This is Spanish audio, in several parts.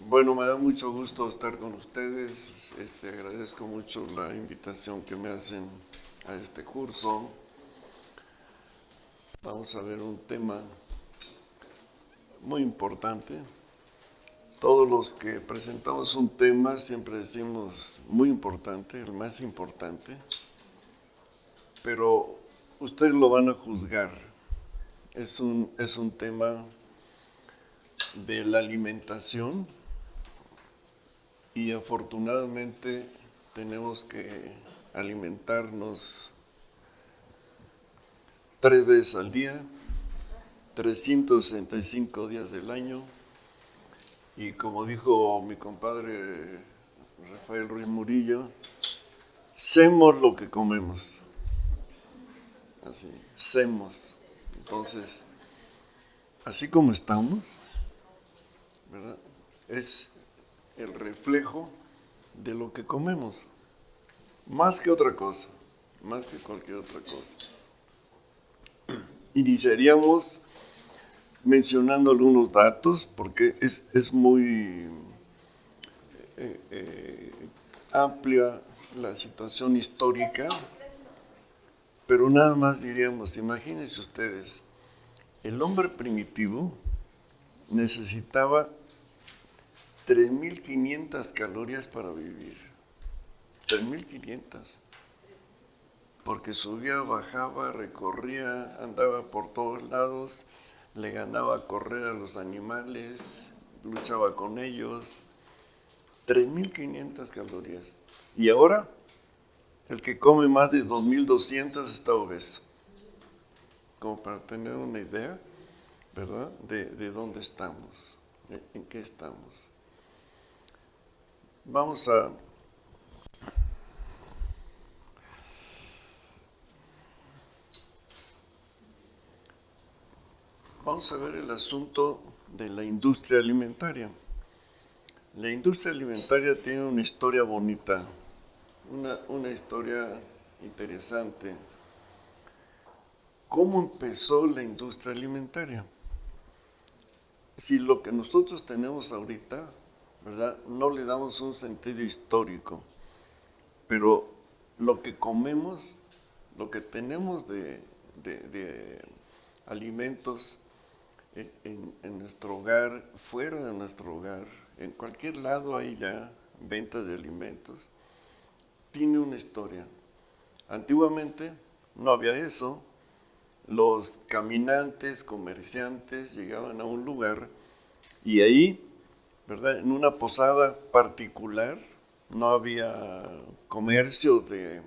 Bueno, me da mucho gusto estar con ustedes. Agradezco mucho la invitación que me hacen a este curso. Vamos a ver un tema muy importante. Todos los que presentamos un tema siempre decimos muy importante, el más importante, pero ustedes lo van a juzgar. Es un tema de la alimentación y afortunadamente tenemos que alimentarnos 3 veces al día, 365 días del año, y como dijo mi compadre Rafael Ruiz Murillo, semos lo que comemos. Así, semos. Entonces, así como estamos, ¿verdad? Es el reflejo de lo que comemos, más que otra cosa, más que cualquier otra cosa. Iniciaríamos mencionando algunos datos, porque es muy amplia la situación histórica, pero nada más diríamos, imagínense ustedes, el hombre primitivo necesitaba 3.500 calorías para vivir. 3.500. Porque subía, bajaba, recorría, andaba por todos lados, le ganaba a correr a los animales, luchaba con ellos. 3.500 calorías. Y ahora, el que come más de 2.200 está obeso. Como para tener una idea, ¿verdad? De dónde estamos, en qué estamos. Vamos a Vamos a ver el asunto de la industria alimentaria. La industria alimentaria tiene una historia bonita, una historia interesante. ¿Cómo empezó la industria alimentaria? Si lo que nosotros tenemos ahorita, ¿verdad? No le damos un sentido histórico, pero lo que comemos, lo que tenemos de alimentos en nuestro hogar, fuera de nuestro hogar, en cualquier lado hay ya venta de alimentos, tiene una historia. Antiguamente no había eso. Los caminantes, comerciantes llegaban a un lugar y ahí, ¿verdad? En una posada particular, no había comercio de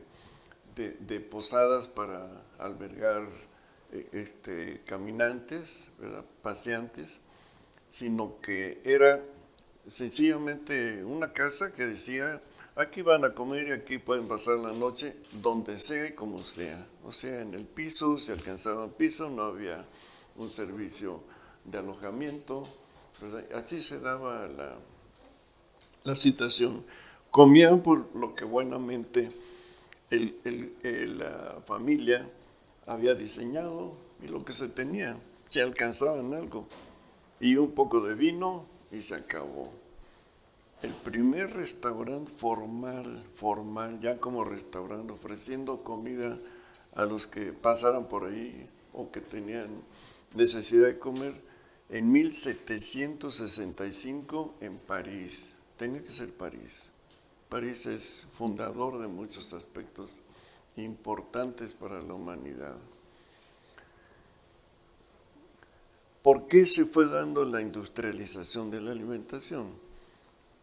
posadas para albergar caminantes, ¿verdad? Paseantes, sino que era sencillamente una casa que decía, aquí van a comer y aquí pueden pasar la noche, donde sea y como sea. O sea, en el piso, si alcanzaban piso, no había un servicio de alojamiento, ¿verdad? Así se daba la situación. Comían por lo que buenamente la familia había diseñado y lo que se tenía, se alcanzaban algo. Y un poco de vino y se acabó. El primer restaurante formal, ya como restaurante, ofreciendo comida a los que pasaran por ahí o que tenían necesidad de comer, en 1765 en París. Tenía que ser París. París es fundador de muchos aspectos importantes para la humanidad. ¿Por qué se fue dando la industrialización de la alimentación?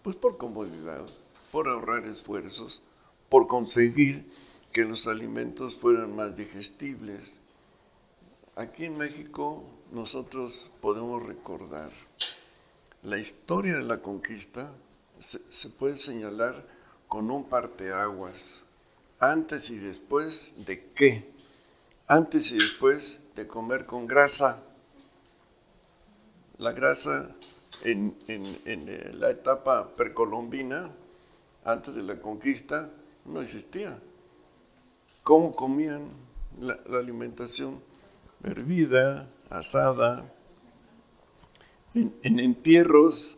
Pues por comodidad, por ahorrar esfuerzos, por conseguir que los alimentos fueran más digestibles. Aquí en México nosotros podemos recordar la historia de la conquista, se puede señalar con un parteaguas. Antes y después de qué? Antes y después de comer con grasa. La grasa en la etapa precolombina, antes de la conquista, no existía. ¿Cómo comían la alimentación? Hervida, asada, En entierros,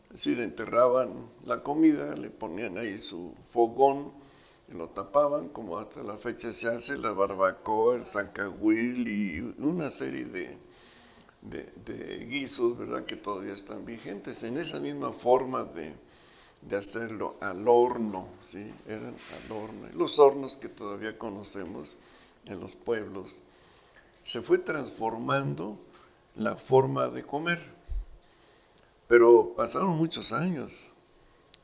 es decir, enterraban la comida, le ponían ahí su fogón, y lo tapaban, como hasta la fecha se hace, la barbacoa, el zacahuil y una serie de guisos, ¿verdad?, que todavía están vigentes, en esa misma forma de hacerlo al horno, ¿sí? Eran al horno. Y los hornos que todavía conocemos en los pueblos, se fue transformando la forma de comer, pero pasaron muchos años.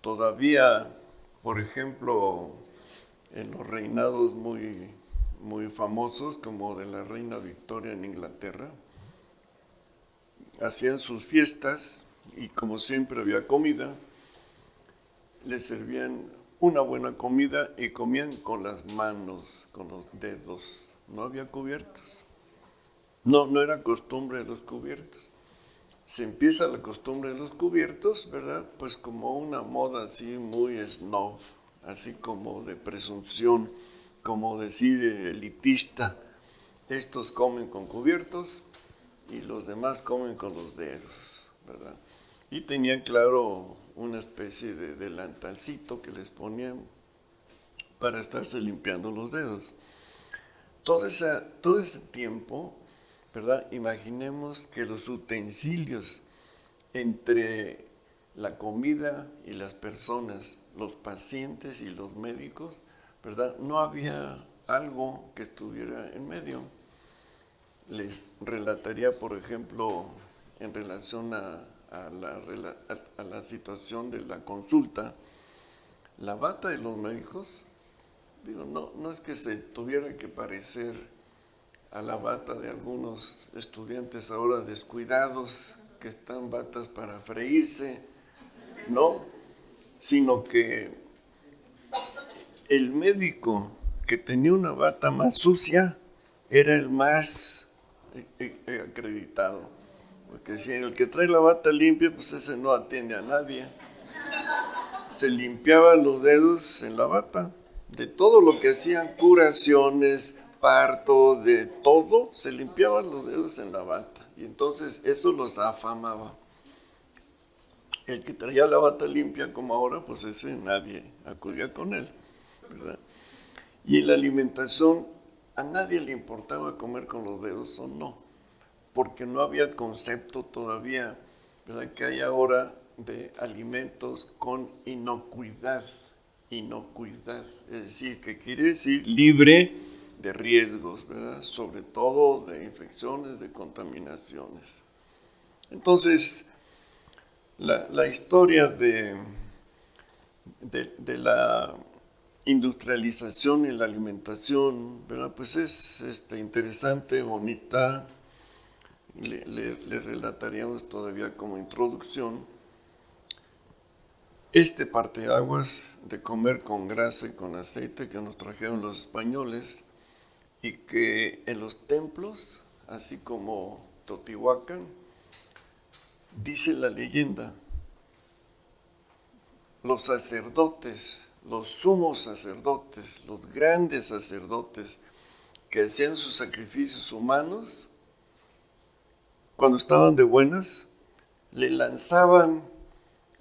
Todavía, por ejemplo, en los reinados muy famosos, como de la reina Victoria en Inglaterra, hacían sus fiestas y como siempre había comida, les servían una buena comida y comían con las manos, con los dedos. No había cubiertos. No era costumbre de los cubiertos. Se empieza la costumbre de los cubiertos, ¿verdad? Pues como una moda así muy snob, así como de presunción, como decir elitista. Estos comen con cubiertos y los demás comen con los dedos, ¿verdad? Y tenían, claro, una especie de delantalcito que les ponían para estarse limpiando los dedos. Todo ese tiempo, ¿verdad? Imaginemos que los utensilios entre la comida y las personas, los pacientes y los médicos, ¿verdad? No había algo que estuviera en medio. Les relataría, por ejemplo, en relación a la situación de la consulta, la bata de los médicos, digo, no es que se tuviera que parecer a la bata de algunos estudiantes ahora descuidados, que están batas para freírse, no, sino que el médico que tenía una bata más sucia era el más acreditado. Porque si el que trae la bata limpia, pues ese no atiende a nadie. Se limpiaban los dedos en la bata. De todo lo que hacían, curaciones, partos, de todo, se limpiaban los dedos en la bata. Y entonces eso los afamaba. El que traía la bata limpia como ahora, pues ese nadie acudía con él, ¿verdad? Y en la alimentación a nadie le importaba comer con los dedos o no, porque no había concepto todavía, ¿verdad?, que hay ahora de alimentos con inocuidad, es decir, que quiere decir libre de riesgos, ¿verdad?, sobre todo de infecciones, de contaminaciones. Entonces, la historia de la industrialización en la alimentación, ¿verdad?, pues es interesante, bonita. Le relataríamos todavía como introducción este parteaguas de comer con grasa y con aceite que nos trajeron los españoles y que en los templos, así como Teotihuacán, dice la leyenda, los sacerdotes, los sumos sacerdotes, los grandes sacerdotes que hacían sus sacrificios humanos, cuando estaban de buenas, le lanzaban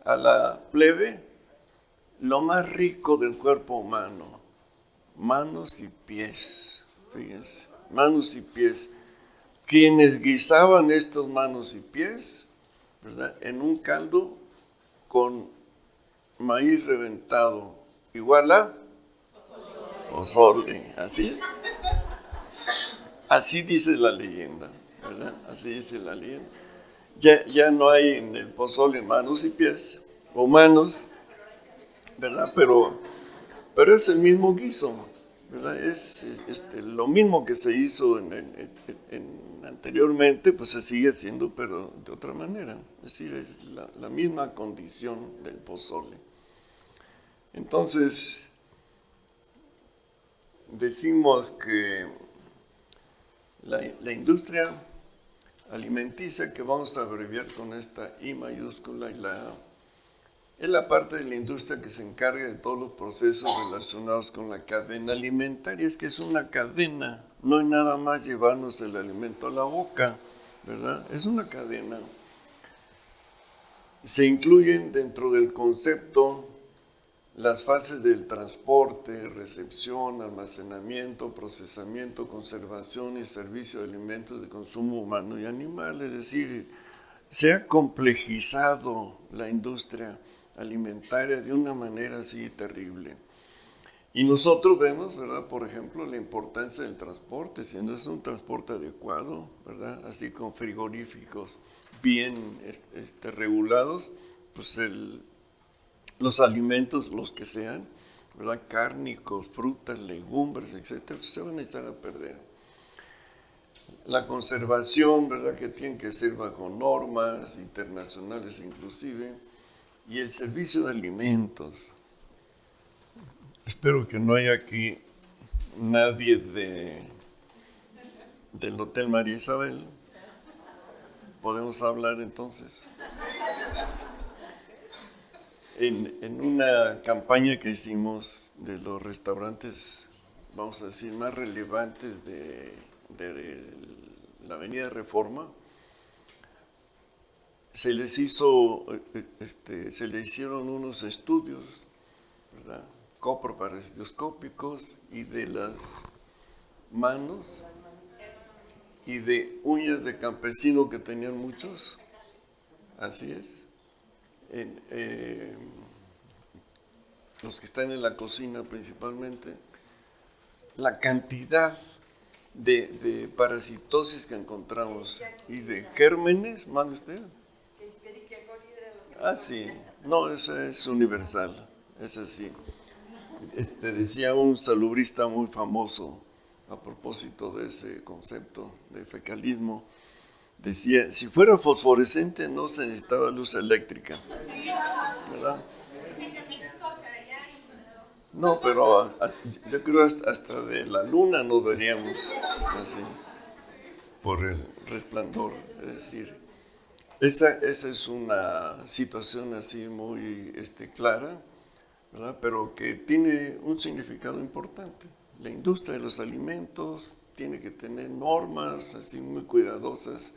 a la plebe lo más rico del cuerpo humano, manos y pies, fíjense, manos y pies. Quienes guisaban estos manos y pies, ¿verdad?, en un caldo con maíz reventado, igual a pozole, así dice la leyenda, ¿verdad? Así dice la leyenda. Ya no hay en el pozole manos y pies, o manos, ¿verdad? Pero es el mismo guiso, ¿verdad? Es lo mismo que se hizo anteriormente, pues se sigue haciendo, pero de otra manera. Es decir, es la misma condición del pozole. Entonces, decimos que la industria alimenticia, que vamos a abreviar con esta I mayúscula y la A, es la parte de la industria que se encarga de todos los procesos relacionados con la cadena alimentaria. Es que es una cadena, no es nada más llevarnos el alimento a la boca, ¿verdad? Es una cadena. Se incluyen dentro del concepto las fases del transporte, recepción, almacenamiento, procesamiento, conservación y servicio de alimentos de consumo humano y animal. Es decir, se ha complejizado la industria alimentaria de una manera así terrible. Y nosotros vemos, ¿verdad? Por ejemplo, la importancia del transporte, si no es un transporte adecuado, ¿verdad? Así con frigoríficos bien regulados, pues los alimentos, los que sean, ¿verdad? Cárnicos, frutas, legumbres, etcétera, pues se van a estar a perder. La conservación, ¿verdad? Que tiene que ser bajo normas internacionales inclusive, y el servicio de alimentos. Espero que no haya aquí nadie del Hotel María Isabel. ¿Podemos hablar entonces? En una campaña que hicimos de los restaurantes, vamos a decir, más relevantes de la Avenida Reforma, se les hicieron unos estudios, ¿verdad? Coproparasitoscópicos y de las manos y de uñas de campesino que tenían muchos, así es. Los que están en la cocina principalmente, la cantidad de parasitosis que encontramos y de gérmenes, ¿mande usted? Ah, sí, no, esa es universal, esa sí. Decía un salubrista muy famoso a propósito de ese concepto de fecalismo, decía, si fuera fosforescente no se necesitaba luz eléctrica, ¿verdad? No, pero yo creo hasta de la luna nos veríamos así, por el resplandor. Es decir, esa es una situación así muy clara, ¿verdad? Pero que tiene un significado importante. La industria de los alimentos tiene que tener normas así muy cuidadosas,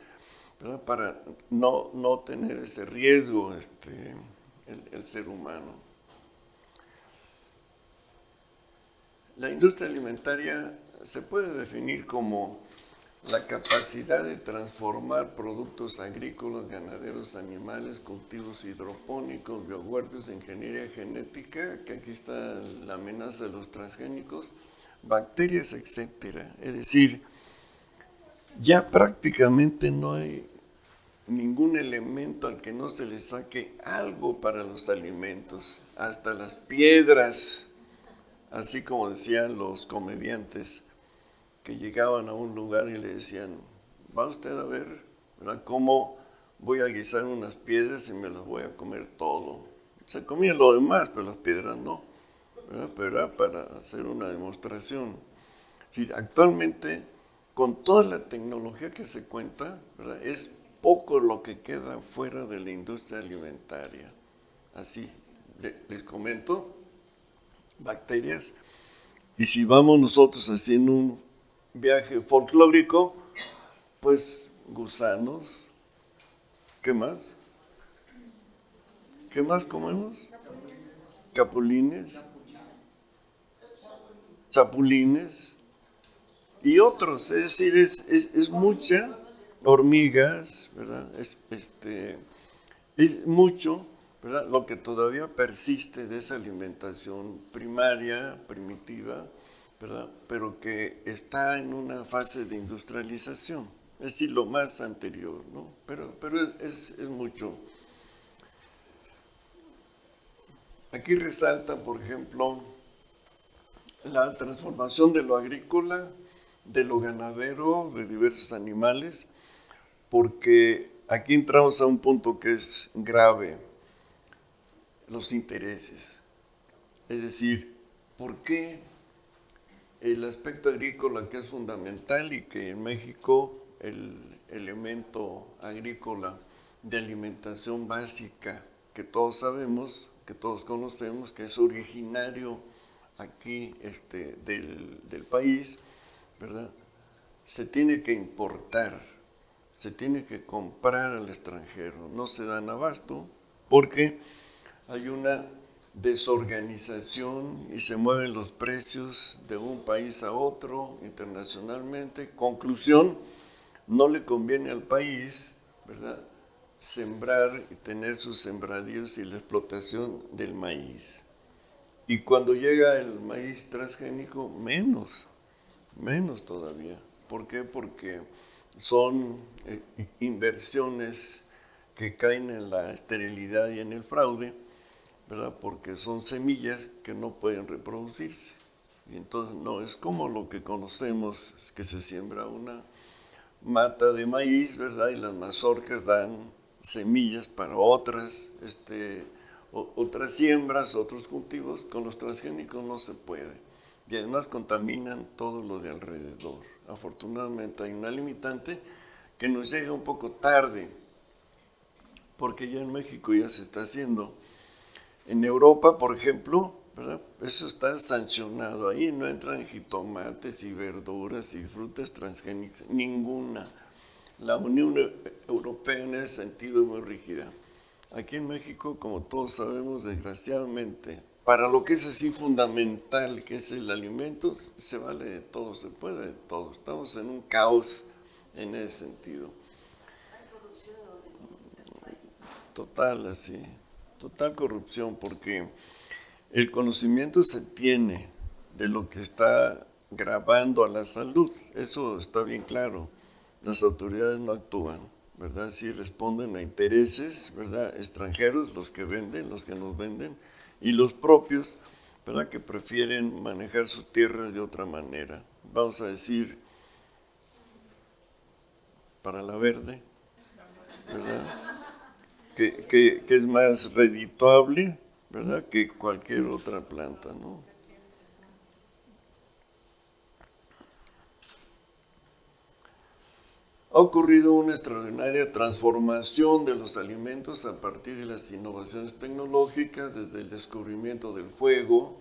¿verdad? Para no tener ese riesgo el ser humano. La industria alimentaria se puede definir como la capacidad de transformar productos agrícolas, ganaderos, animales, cultivos hidropónicos, biohuertos de ingeniería genética, que aquí está la amenaza de los transgénicos, bacterias, etcétera. Es decir, ya prácticamente no hay ningún elemento al que no se le saque algo para los alimentos, hasta las piedras, así como decían los comediantes que llegaban a un lugar y le decían, va usted a ver, ¿verdad?, cómo voy a guisar unas piedras y me las voy a comer todo. Se comía lo demás, pero las piedras no, ¿verdad? Pero era para hacer una demostración. Sí, actualmente, con toda la tecnología que se cuenta, ¿verdad?, es poco lo que queda fuera de la industria alimentaria. Así, les comento, bacterias. Y si vamos nosotros haciendo un viaje folclórico, pues gusanos, ¿qué más? ¿Qué más comemos? Capulines, chapulines y otros, es decir, es mucha, hormigas, ¿verdad? Es mucho, ¿verdad?, lo que todavía persiste de esa alimentación primaria, primitiva, ¿verdad?, pero que está en una fase de industrialización, es decir, lo más anterior, ¿no? Pero es mucho. Aquí resalta, por ejemplo, la transformación de lo agrícola, de lo ganadero, de diversos animales, porque aquí entramos a un punto que es grave, los intereses. Es decir, ¿por qué el aspecto agrícola, que es fundamental y que en México el elemento agrícola de alimentación básica que todos sabemos, que todos conocemos, que es originario aquí del país, ¿verdad?, se tiene que importar, se tiene que comprar al extranjero, no se dan abasto, porque hay una desorganización y se mueven los precios de un país a otro internacionalmente. Conclusión, no le conviene al país, ¿verdad?, sembrar y tener sus sembradíos y la explotación del maíz. Y cuando llega el maíz transgénico, menos todavía. ¿Por qué? Porque son inversiones que caen en la esterilidad y en el fraude, ¿verdad? Porque son semillas que no pueden reproducirse. Y entonces no es como lo que conocemos, es que se siembra una mata de maíz, ¿verdad? Y las mazorcas dan semillas para otras, otras siembras, otros cultivos. Con los transgénicos no se puede. Y además contaminan todo lo de alrededor. Afortunadamente hay una limitante que nos llega un poco tarde, porque ya en México ya se está haciendo. En Europa, por ejemplo, ¿verdad?, eso está sancionado. Ahí no entran jitomates y verduras y frutas transgénicas, ninguna. La Unión Europea en ese sentido es muy rígida. Aquí en México, como todos sabemos, desgraciadamente, para lo que es así fundamental, que es el alimento, se vale de todo, se puede de todo. Estamos en un caos en ese sentido. Total, así, total corrupción, porque el conocimiento se tiene de lo que está grabando a la salud, eso está bien claro. Las autoridades no actúan, ¿verdad? Sí responden a intereses, ¿verdad?, extranjeros, los que venden, los que nos venden, y los propios, ¿verdad?, que prefieren manejar sus tierras de otra manera. Vamos a decir, para la verde, ¿verdad?, que es más redituable, ¿verdad?, que cualquier otra planta, ¿no? Ha ocurrido una extraordinaria transformación de los alimentos a partir de las innovaciones tecnológicas, desde el descubrimiento del fuego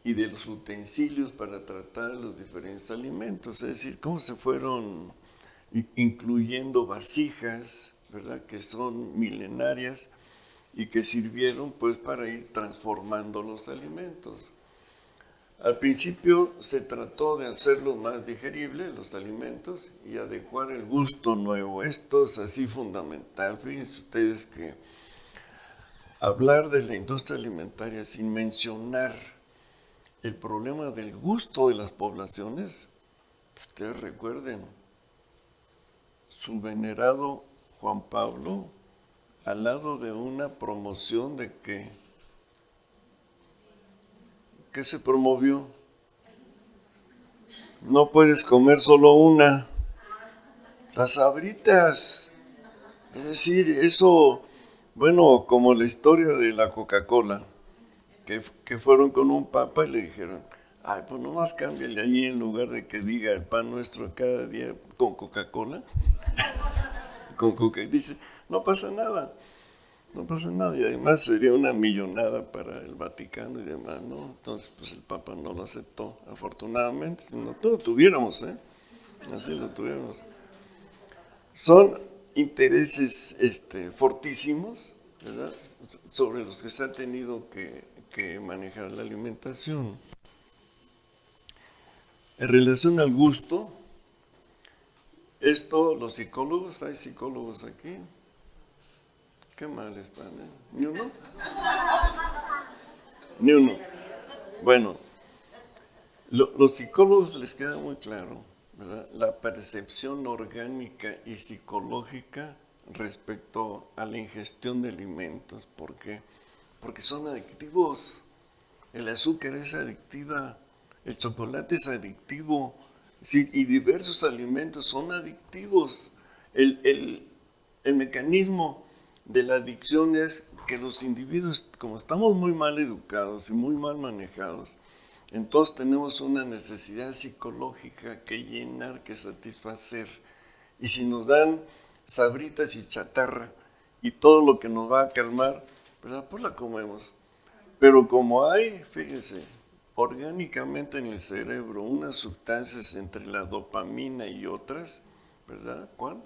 y de los utensilios para tratar los diferentes alimentos. Es decir, cómo se fueron incluyendo vasijas, ¿verdad?, que son milenarias y que sirvieron pues para ir transformando los alimentos. Al principio se trató de hacerlos más digeribles, los alimentos, y adecuar el gusto nuevo. Esto es así fundamental. Fíjense ustedes que hablar de la industria alimentaria sin mencionar el problema del gusto de las poblaciones, ustedes recuerden, su venerado Juan Pablo, al lado de una promoción de ¿qué se promovió? No puedes comer solo una, las Sabritas. Es decir, eso, bueno, como la historia de la Coca-Cola, que fueron con un papa y le dijeron, ay, pues nomás cámbiale allí en lugar de que diga el pan nuestro cada día con Coca-Cola. Con Coca, dice, no pasa nada. No pasa nada, y además sería una millonada para el Vaticano y demás, ¿no? Entonces, pues el Papa no lo aceptó, afortunadamente, si no lo tuviéramos, ¿eh? Así lo tuviéramos. Son intereses fortísimos, ¿verdad?, sobre los que se ha tenido que manejar la alimentación. En relación al gusto, esto, los psicólogos, hay psicólogos aquí, qué mal están, ¿eh? ¿Ni uno? Ni uno. Bueno, los psicólogos les queda muy claro, ¿verdad?, la percepción orgánica y psicológica respecto a la ingestión de alimentos. ¿Por qué? Porque son adictivos. El azúcar es adictiva, el chocolate es adictivo, sí, y diversos alimentos son adictivos. El mecanismo de la adicción es que los individuos, como estamos muy mal educados y muy mal manejados, entonces tenemos una necesidad psicológica que llenar, que satisfacer. Y si nos dan sabritas y chatarra y todo lo que nos va a calmar, ¿verdad?, pues la comemos. Pero como hay, fíjense, orgánicamente en el cerebro unas sustancias entre la dopamina y otras, ¿verdad? ¿Cuál?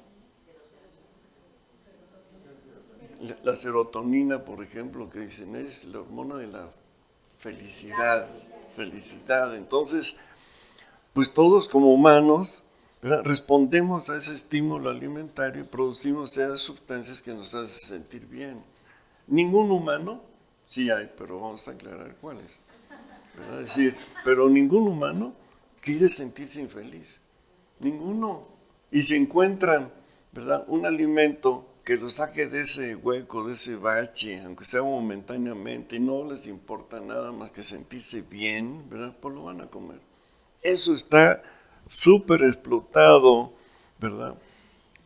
La serotonina, por ejemplo, que dicen es la hormona de la felicidad, felicidad. Entonces, pues todos como humanos, ¿verdad?, respondemos a ese estímulo alimentario y producimos esas sustancias que nos hacen sentir bien. Ningún humano, sí hay, pero vamos a aclarar cuáles, ¿verdad? Es decir, pero ningún humano quiere sentirse infeliz. Ninguno. Y si encuentran, ¿verdad?, un alimento que los saque de ese hueco, de ese bache, aunque sea momentáneamente, y no les importa nada más que sentirse bien, ¿verdad?, pues lo van a comer. Eso está súper explotado, ¿verdad?,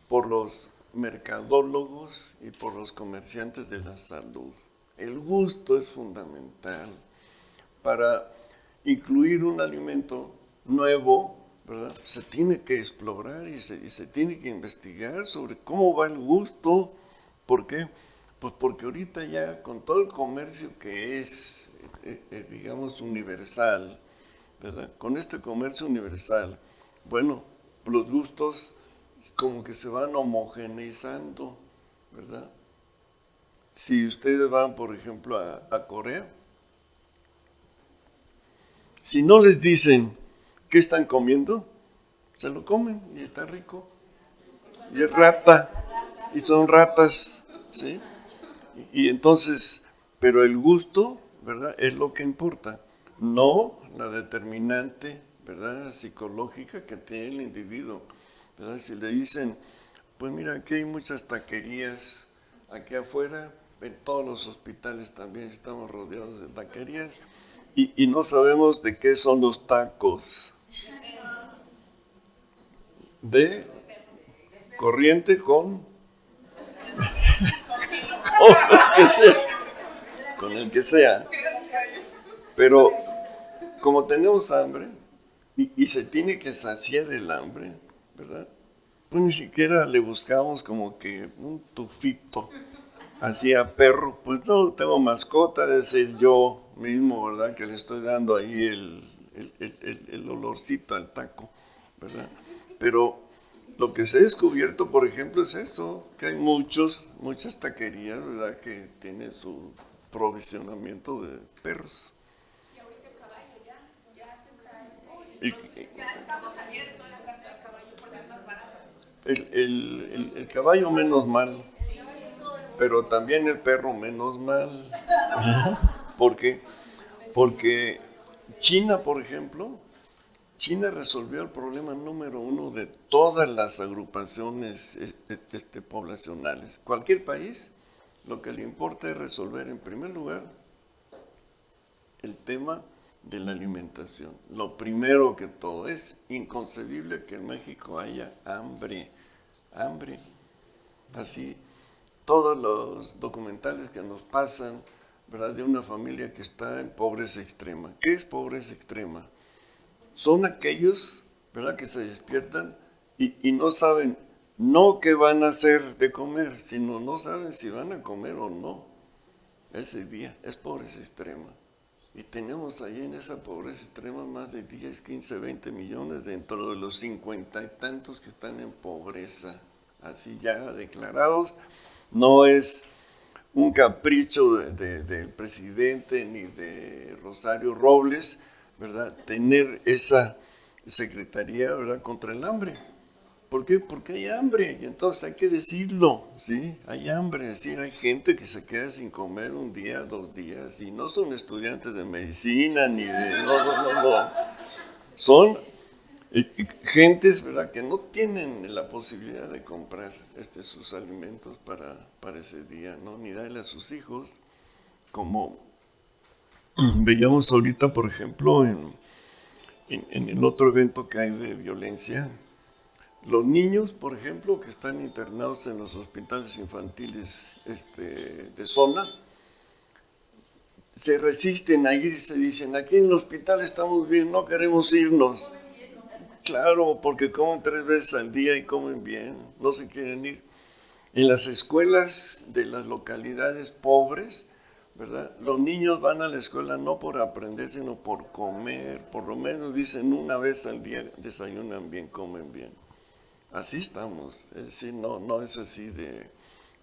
por los mercadólogos y por los comerciantes de la salud. El gusto es fundamental para incluir un alimento nuevo, ¿verdad? Se tiene que explorar y se tiene que investigar sobre cómo va el gusto. ¿Por qué? Pues porque ahorita ya con todo el comercio que es, digamos, universal, ¿verdad? Con este comercio universal, bueno, los gustos como que se van homogeneizando, ¿verdad? Si ustedes van, por ejemplo, a Corea, si no les dicen qué están comiendo, se lo comen y está rico. Y es rata, y son ratas, ¿sí? Y entonces, pero el gusto, ¿verdad?, es lo que importa, no la determinante, ¿verdad?, psicológica que tiene el individuo, ¿verdad? Si le dicen, pues mira, aquí hay muchas taquerías, aquí afuera, en todos los hospitales también estamos rodeados de taquerías, y no sabemos de qué son los tacos. De corriente con o que sea, con el que sea. Pero como tenemos hambre y se tiene que saciar el hambre, ¿verdad? Pues ni siquiera le buscamos como que un tufito así a perro. Pues no tengo mascota, de ser yo mismo, ¿verdad?, que le estoy dando ahí el olorcito al taco, ¿verdad? Pero lo que se ha descubierto, por ejemplo, es eso, que hay muchas taquerías, ¿verdad?, que tienen su provisionamiento de perros. Y ahorita el caballo ya se está, Y ya estamos abiertos la carta de caballo porque es más barata. el caballo menos mal, pero también el perro menos mal. ¿Por qué? Porque China, por ejemplo, China resolvió el problema número uno de todas las agrupaciones poblacionales. Cualquier país, lo que le importa es resolver en primer lugar el tema de la alimentación. Lo primero que todo, es inconcebible que en México haya hambre. Así, todos los documentales que nos pasan, ¿verdad?, de una familia que está en pobreza extrema. ¿Qué es pobreza extrema? Son aquellos, ¿verdad?, que se despiertan y no saben no qué van a hacer de comer, sino no saben si van a comer o no ese día. Es pobreza extrema. Y tenemos ahí en esa pobreza extrema más de 10, 15, 20 millones dentro de los 50 y tantos que están en pobreza, así ya declarados. No es un capricho del presidente ni de Rosario Robles, ¿verdad?, tener esa secretaría, ¿verdad?, contra el hambre. ¿Por qué? Porque hay hambre, y entonces hay que decirlo, ¿sí? Hay hambre, es decir, hay gente que se queda sin comer un día, 2 días, y no son estudiantes de medicina, ni de... No. Son gentes, ¿verdad?, que no tienen la posibilidad de comprar sus alimentos para ese día, ¿no?, ni darle a sus hijos, como veíamos ahorita, por ejemplo, en el otro evento que hay de violencia. Los niños, por ejemplo, que están internados en los hospitales infantiles de zona, se resisten a irse, dicen, aquí en el hospital estamos bien, no queremos irnos. Claro, porque comen 3 veces al día y comen bien, no se quieren ir. En las escuelas de las localidades pobres, ¿verdad?, los niños van a la escuela no por aprender, sino por comer. Por lo menos dicen una vez al día desayunan bien, comen bien. Así estamos, es decir, no es así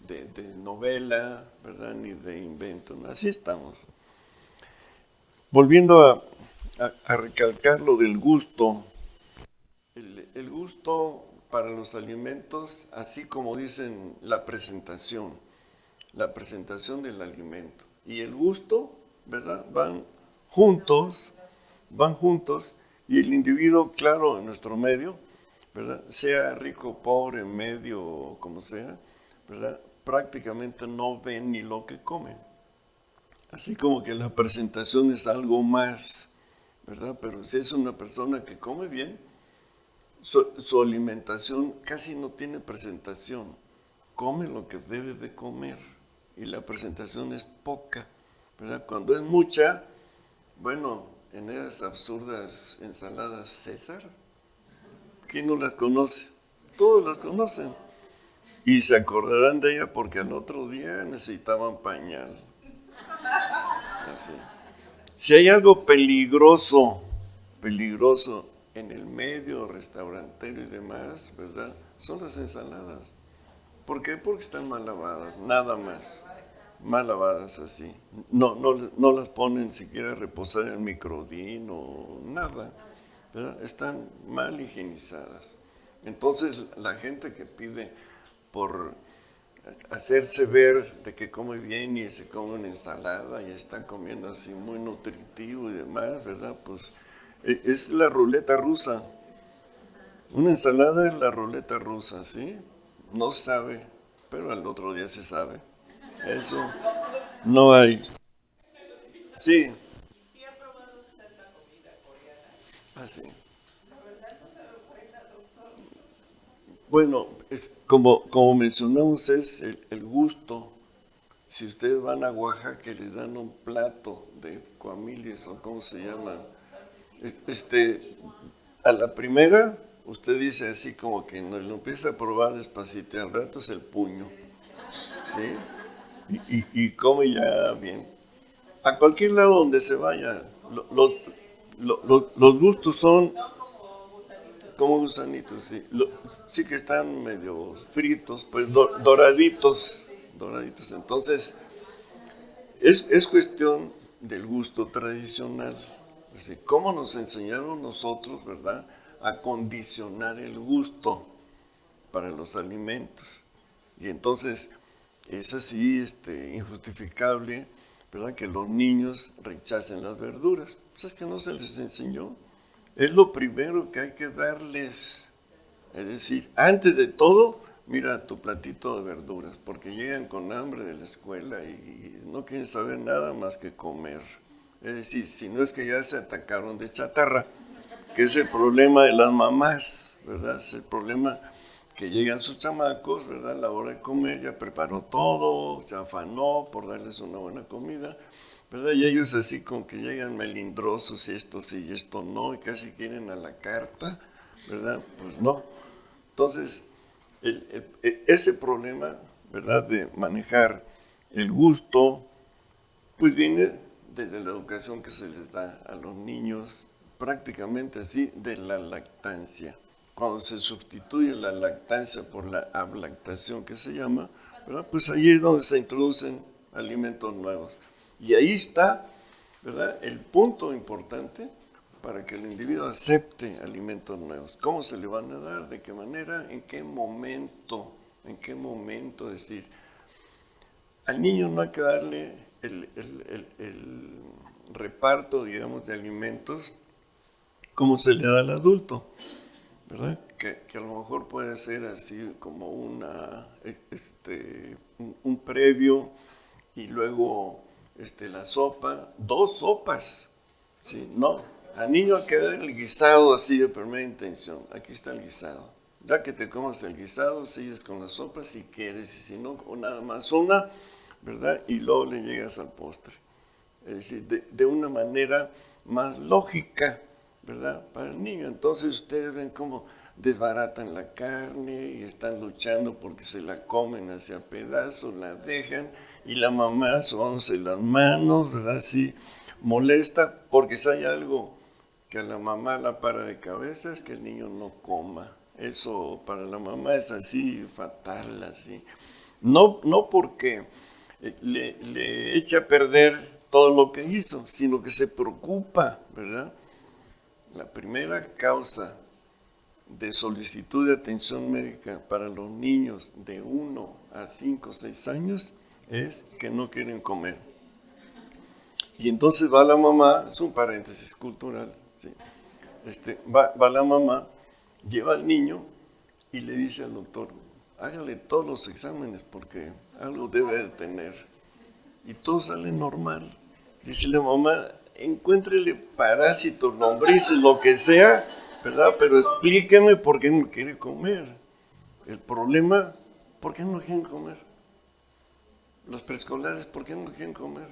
de novela, ¿verdad? Ni de invento, ¿no? Así estamos. Volviendo a recalcar lo del gusto, el gusto para los alimentos, así como dicen la presentación del alimento y el gusto, ¿verdad? Van juntos y el individuo, claro, en nuestro medio, ¿verdad? Sea rico, pobre, medio o como sea, ¿verdad? Prácticamente no ve ni lo que come. Así como que la presentación es algo más, ¿verdad? Pero si es una persona que come bien, su alimentación casi no tiene presentación. Come lo que debe de comer y la presentación es poca, ¿verdad? Cuando es mucha, bueno, en esas absurdas ensaladas César, ¿quién no las conoce? Todos las conocen. Y se acordarán de ella porque al otro día necesitaban pañal. Así. Si hay algo peligroso en el medio restaurantero y demás, ¿verdad? Son las ensaladas. ¿Por qué? Porque están mal lavadas, nada más. Mal lavadas así. No las ponen siquiera a reposar en microdín o nada, ¿verdad? Están mal higienizadas. Entonces la gente que pide por hacerse ver de que come bien y se come una ensalada y está comiendo así muy nutritivo y demás, ¿verdad? Pues es la ruleta rusa. Una ensalada es la ruleta rusa, ¿sí? No sabe, pero al otro día se sabe. Eso no hay. Sí, así. Bueno, es, como mencionamos, es el gusto. Si ustedes van a Oaxaca y le dan un plato de cuamilies o cómo se llama, este, a la primera, usted dice así como que no lo empieza a probar despacito y al rato es el puño, ¿sí? Y come ya bien. A cualquier lado donde se vaya, los gustos son como gusanitos, sí. Sí que están medio fritos, pues doraditos. Entonces, es cuestión del gusto tradicional. Es decir, cómo nos enseñaron nosotros, ¿verdad?, a condicionar el gusto para los alimentos. Y entonces es así injustificable, ¿verdad?, que los niños rechacen las verduras. Pues es que no se les enseñó. Es lo primero que hay que darles. Es decir, antes de todo, mira tu platito de verduras, porque llegan con hambre de la escuela y no quieren saber nada más que comer. Es decir, si no es que ya se atacaron de chatarra, que es el problema de las mamás, ¿verdad? Es el problema que llegan sus chamacos, ¿verdad? A la hora de comer ya preparó todo, se afanó por darles una buena comida, ¿verdad? Y ellos así como que llegan melindrosos y esto sí y esto no, y casi quieren a la carta, ¿verdad? Pues no. Entonces, ese problema, ¿verdad?, de manejar el gusto, pues viene desde la educación que se les da a los niños, prácticamente así, de la lactancia. Cuando se sustituye la lactancia por la ablactación que se llama, ¿verdad?, pues ahí es donde se introducen alimentos nuevos. Y ahí está, ¿verdad?, el punto importante para que el individuo acepte alimentos nuevos. ¿Cómo se le van a dar? ¿De qué manera? ¿En qué momento? ¿En qué momento? Es decir, al niño no hay que darle el reparto, digamos, de alimentos como se le da al adulto, ¿verdad? Que a lo mejor puede ser así como un previo y luego la sopa, dos sopas, ¿sí? No, al niño hay que dar el guisado así de primera intención. Aquí está el guisado. Ya que te comas el guisado, sigues con la sopa si quieres, y si no, o nada más una, ¿verdad? Y luego le llegas al postre. Es decir, de una manera más lógica, ¿verdad?, para el niño. Entonces ustedes ven cómo desbaratan la carne y están luchando porque se la comen hacia pedazos, la dejan y la mamá sonse las manos, ¿verdad? Así molesta porque si hay algo que a la mamá la para de cabeza es que el niño no coma. Eso para la mamá es así fatal, así. No porque le eche a perder todo lo que hizo, sino que se preocupa, ¿verdad? La primera causa de solicitud de atención médica para los niños de 1 a 5 o 6 años es que no quieren comer. Y entonces va la mamá, es un paréntesis cultural, ¿sí? Va la mamá, lleva al niño y le dice al doctor, hágale todos los exámenes porque algo debe de tener. Y todo sale normal. Dice la mamá, encuéntrele parásitos, lombrices, lo que sea, ¿verdad? Pero explíqueme por qué no quiere comer. El problema, ¿por qué no quieren comer? Los preescolares, ¿por qué no quieren comer?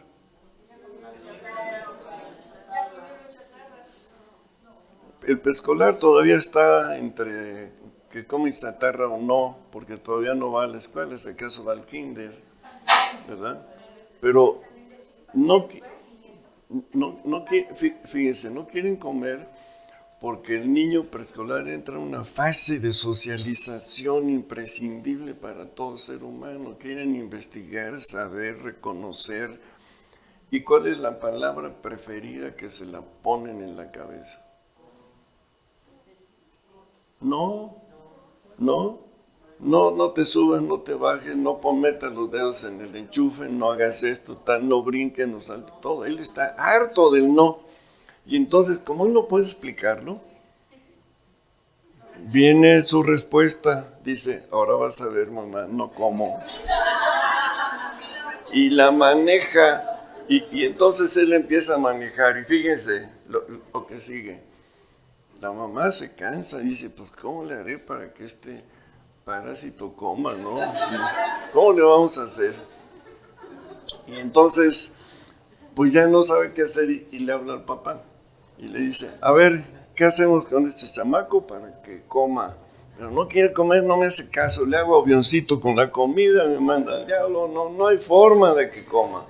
El preescolar todavía está entre que come chatarra o no, porque todavía no va a la escuela, si acaso va al kinder, ¿verdad? Pero fíjense, no quieren comer porque el niño preescolar entra en una fase de socialización imprescindible para todo ser humano. Quieren investigar, saber, reconocer. ¿Y cuál es la palabra preferida que se la ponen en la cabeza? No te subas, no te bajes, no metas los dedos en el enchufe, no hagas esto, tal, no brinques, no saltes, todo. Él está harto del no. Y entonces, como él no puede explicarlo, viene su respuesta, dice, ahora vas a ver, mamá, no como. Y la maneja, y entonces él empieza a manejar, y fíjense lo que sigue. La mamá se cansa y dice, pues ¿cómo le haré para que este parásito coma, no? Sí. ¿Cómo le vamos a hacer? Y entonces, pues ya no sabe qué hacer y le habla al papá. Y le dice, a ver, ¿qué hacemos con este chamaco para que coma? Pero no quiere comer, no me hace caso, le hago avioncito con la comida, me manda al diablo, no hay forma de que coma.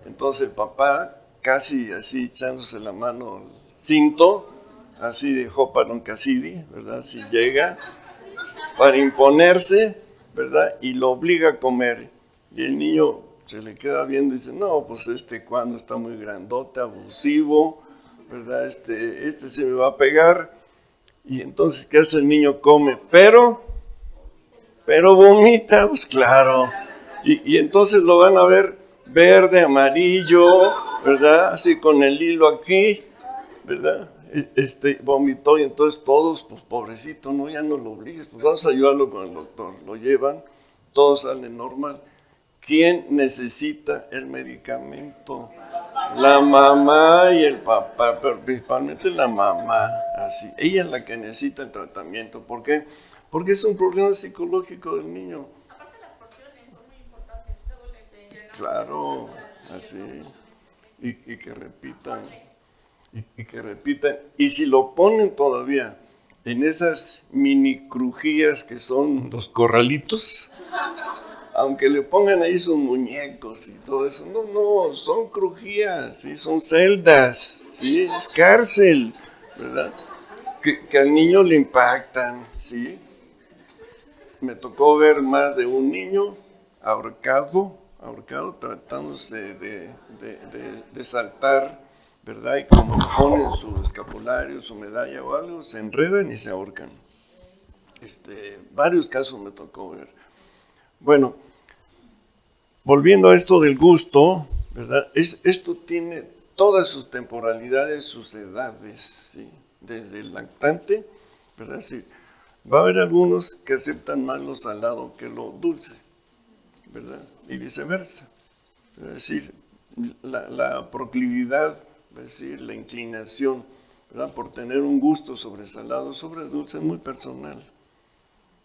Entonces el papá, casi así echándose la mano al cinto, así de Jopa Cassidy, ¿verdad? Si llega para imponerse, ¿verdad? Y lo obliga a comer. Y el niño se le queda viendo y dice, no, pues cuando está muy grandote, abusivo, ¿verdad? Este se me va a pegar. Y entonces, ¿qué hace el niño? Come, pero vomita, pues claro. Y entonces lo van a ver verde, amarillo, ¿verdad? Así con el hilo aquí, ¿verdad? Vomitó y entonces todos, pues pobrecito, no, ya no lo obligues, pues vamos a ayudarlo con el doctor. Lo llevan, todo sale normal. ¿Quién necesita el medicamento? La mamá y el papá, pero principalmente la mamá, así. Ella es la que necesita el tratamiento. ¿Por qué? Porque es un problema psicológico del niño. Aparte las porciones son muy importantes. Luego les llenamos. Claro, así. Y que repitan. Y que repitan. Y si lo ponen todavía en esas mini crujías que son los corralitos, aunque le pongan ahí sus muñecos y todo eso, no, son crujías, ¿sí? Son celdas, ¿sí? Es cárcel, ¿verdad? Que al niño le impactan, ¿sí? Me tocó ver más de un niño ahorcado, tratándose de saltar, ¿verdad? Y cuando ponen su escapulario, su medalla o algo, se enredan y se ahorcan. Varios casos me tocó ver. Bueno, volviendo a esto del gusto, ¿verdad? Esto tiene todas sus temporalidades, sus edades, ¿sí? Desde el lactante, ¿verdad? Sí. Va a haber algunos que aceptan más lo salado que lo dulce, ¿verdad? Y viceversa. Es decir, la proclividad, es decir, la inclinación, ¿verdad? Por tener un gusto sobre salado, sobre dulce, es muy personal.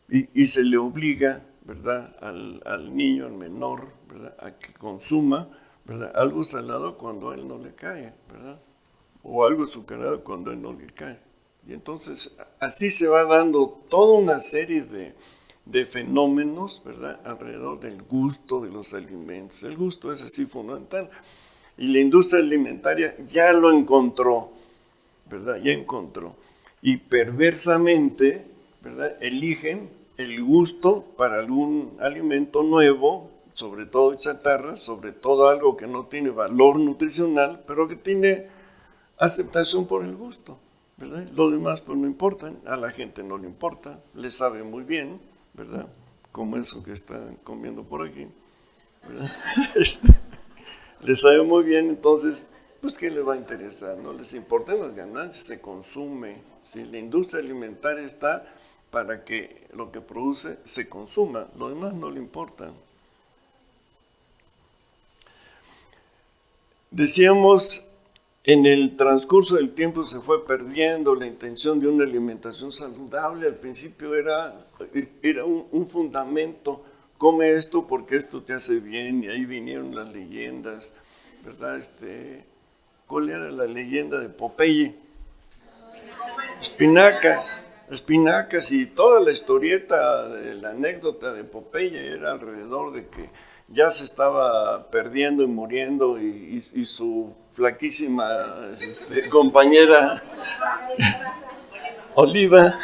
Y se le obliga, ¿verdad? Al niño, al menor, ¿verdad? A que consuma, ¿verdad? Algo salado cuando a él no le cae, ¿verdad? O algo azucarado cuando a él no le cae. Y entonces así se va dando toda una serie de fenómenos, ¿verdad? Alrededor del gusto de los alimentos. El gusto es así fundamental. Y la industria alimentaria ya lo encontró, ¿verdad? Ya encontró. Y perversamente, ¿verdad? Eligen el gusto para algún alimento nuevo, sobre todo chatarra, sobre todo algo que no tiene valor nutricional, pero que tiene aceptación por el gusto, ¿verdad? Lo demás pues no importa, a la gente no le importa, le sabe muy bien, ¿verdad? Como eso que están comiendo por aquí, ¿verdad? Le sabe muy bien, entonces, pues ¿qué le va a interesar? No les importan las ganancias, se consume. ¿Sí? La industria alimentaria está para que lo que produce se consuma, lo demás no le importa. Decíamos, en el transcurso del tiempo se fue perdiendo la intención de una alimentación saludable. Al principio era un fundamento, come esto porque esto te hace bien, y ahí vinieron las leyendas, ¿verdad? ¿Cuál era la leyenda de Popeye? Espinacas, y toda la historieta, la anécdota de Popeye era alrededor de que ya se estaba perdiendo y muriendo, y su flaquísima compañera Oliva,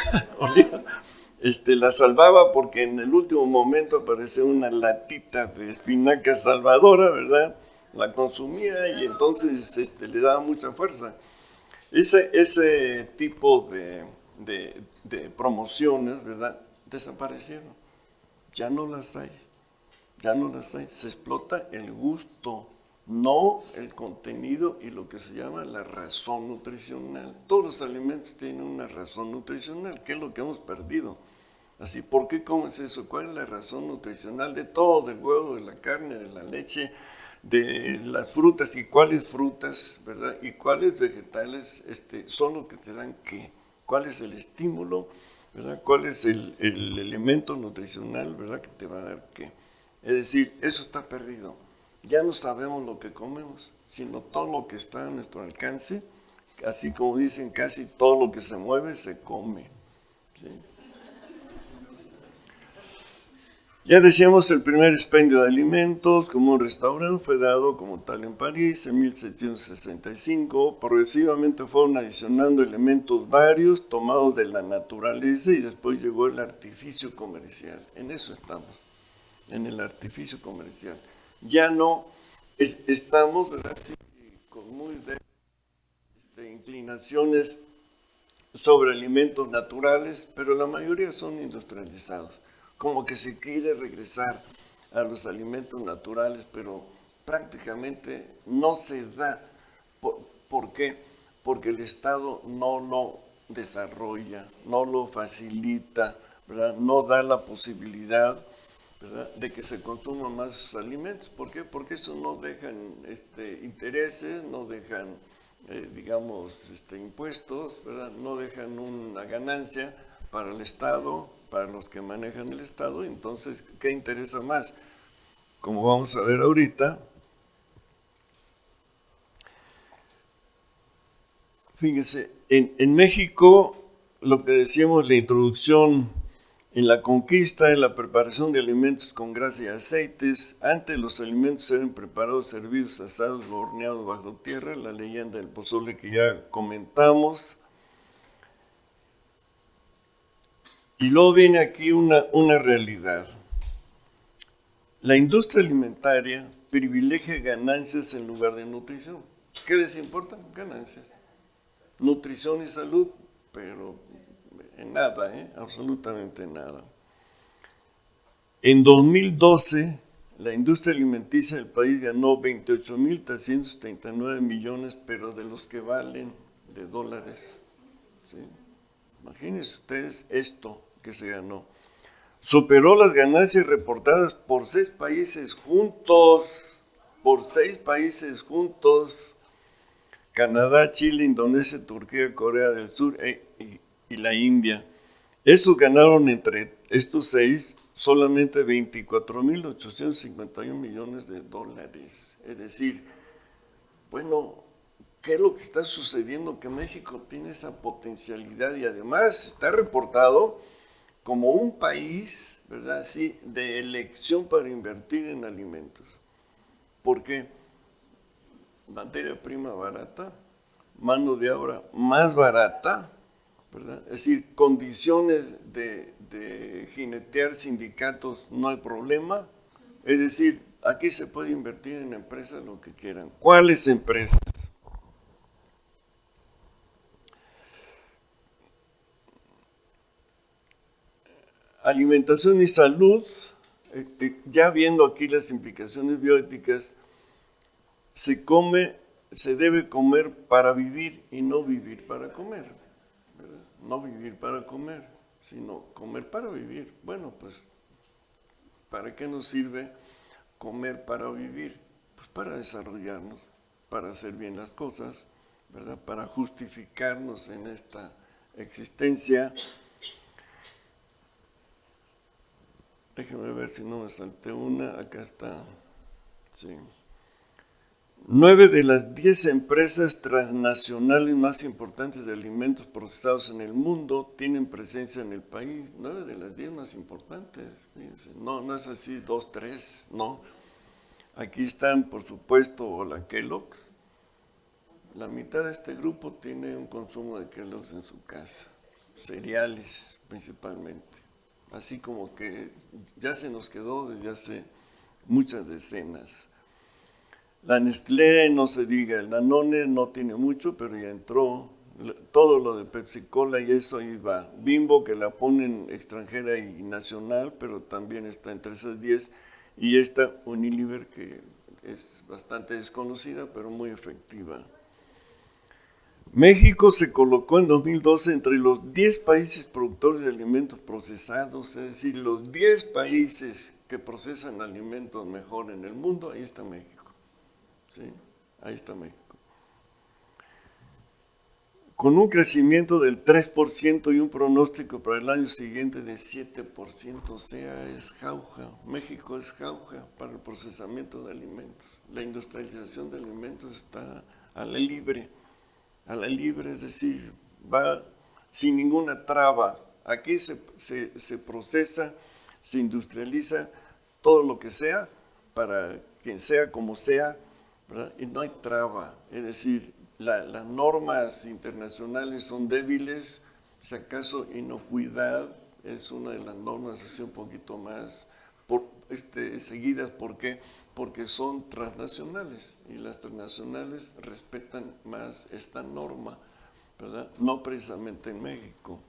la salvaba porque en el último momento apareció una latita de espinaca salvadora, ¿verdad? La consumía y entonces le daba mucha fuerza. Ese tipo de promociones, ¿verdad? Desaparecieron. Ya no las hay. Ya no las hay. Se explota el gusto, no el contenido y lo que se llama la razón nutricional. Todos los alimentos tienen una razón nutricional, que es lo que hemos perdido. Así, ¿por qué comes eso? ¿Cuál es la razón nutricional de todo, del huevo, de la carne, de la leche, de las frutas? ¿Y cuáles frutas, verdad? ¿Y cuáles vegetales son los que te dan qué? ¿Cuál es el estímulo, verdad? ¿Cuál es el elemento nutricional, verdad, que te va a dar qué? Es decir, eso está perdido. Ya no sabemos lo que comemos, sino todo lo que está a nuestro alcance. Así como dicen, casi todo lo que se mueve se come. ¿Sí? Ya decíamos, el primer expendio de alimentos como un restaurante fue dado como tal en París en 1765. Progresivamente fueron adicionando elementos varios tomados de la naturaleza y después llegó el artificio comercial. En eso estamos, en el artificio comercial. Ya no estamos, ¿verdad? Sí, con muy inclinaciones sobre alimentos naturales, pero la mayoría son industrializados. Como que se quiere regresar a los alimentos naturales, pero prácticamente no se da. ¿Por qué? Porque el Estado no lo desarrolla, no lo facilita, ¿verdad? No da la posibilidad, ¿verdad?, de que se consuman más alimentos. ¿Por qué? Porque eso no dejan intereses, no dejan, digamos, impuestos, ¿verdad? No dejan una ganancia para el Estado, para los que manejan el Estado. Entonces, ¿qué interesa más? Como vamos a ver ahorita, fíjense, en México, lo que decíamos, la introducción en la conquista, en la preparación de alimentos con grasa y aceites. Antes los alimentos eran preparados, servidos, asados, horneados bajo tierra, la leyenda del pozole que ya comentamos. Y luego viene aquí una realidad. La industria alimentaria privilegia ganancias en lugar de nutrición. ¿Qué les importa? Ganancias. Nutrición y salud, pero en nada, absolutamente nada. En 2012, la industria alimenticia del país ganó 28.339 millones, pero de los que valen de dólares. ¿Sí? Imagínense ustedes esto que se ganó. Superó las ganancias reportadas por 6 países juntos, Canadá, Chile, Indonesia, Turquía, Corea del Sur y la India. Estos ganaron entre estos 6 solamente 24.851 millones de dólares. Es decir, bueno, ¿qué es lo que está sucediendo? Que México tiene esa potencialidad y además está reportado como un país, ¿verdad?, sí, de elección para invertir en alimentos. ¿Por qué? Materia prima barata, mano de obra más barata, ¿verdad? Es decir, condiciones de jinetear sindicatos no hay problema. Es decir, aquí se puede invertir en empresas lo que quieran. ¿Cuáles empresas? Alimentación y salud, ya viendo aquí las implicaciones bioéticas, se debe comer para vivir y no vivir para comer, ¿verdad? No vivir para comer, sino comer para vivir. Bueno, pues, ¿para qué nos sirve comer para vivir? Pues para desarrollarnos, para hacer bien las cosas, ¿verdad? Para justificarnos en esta existencia. Déjenme ver si no me salté una. Acá está. Sí. 9 de las 10 empresas transnacionales más importantes de alimentos procesados en el mundo tienen presencia en el país. 9 de las 10 más importantes. Fíjense. No es así 2, 3, no. Aquí están, por supuesto, la Kellogg's. La mitad de este grupo tiene un consumo de Kellogg's en su casa. Cereales, principalmente. Así como que ya se nos quedó desde hace muchas decenas. La Nestlé, no se diga, el Danone no tiene mucho, pero ya entró. Todo lo de Pepsi Cola y eso ahí va. Bimbo, que la ponen extranjera y nacional, pero también está entre esas 10. Y esta Unilever, que es bastante desconocida, pero muy efectiva. México se colocó en 2012 entre los 10 países productores de alimentos procesados, es decir, los 10 países que procesan alimentos mejor en el mundo, ahí está México. ¿Sí? Ahí está México. Con un crecimiento del 3% y un pronóstico para el año siguiente de 7%, o sea, es jauja. México es jauja para el procesamiento de alimentos. La industrialización de alimentos está a la libre, es decir, va sin ninguna traba. Aquí se procesa, se industrializa todo lo que sea, para quien sea, como sea, ¿verdad? Y no hay traba, es decir, las normas internacionales son débiles, si acaso inocuidad es una de las normas así un poquito más seguidas. ¿Por qué? Porque son transnacionales y las transnacionales respetan más esta norma, ¿verdad? No precisamente en México.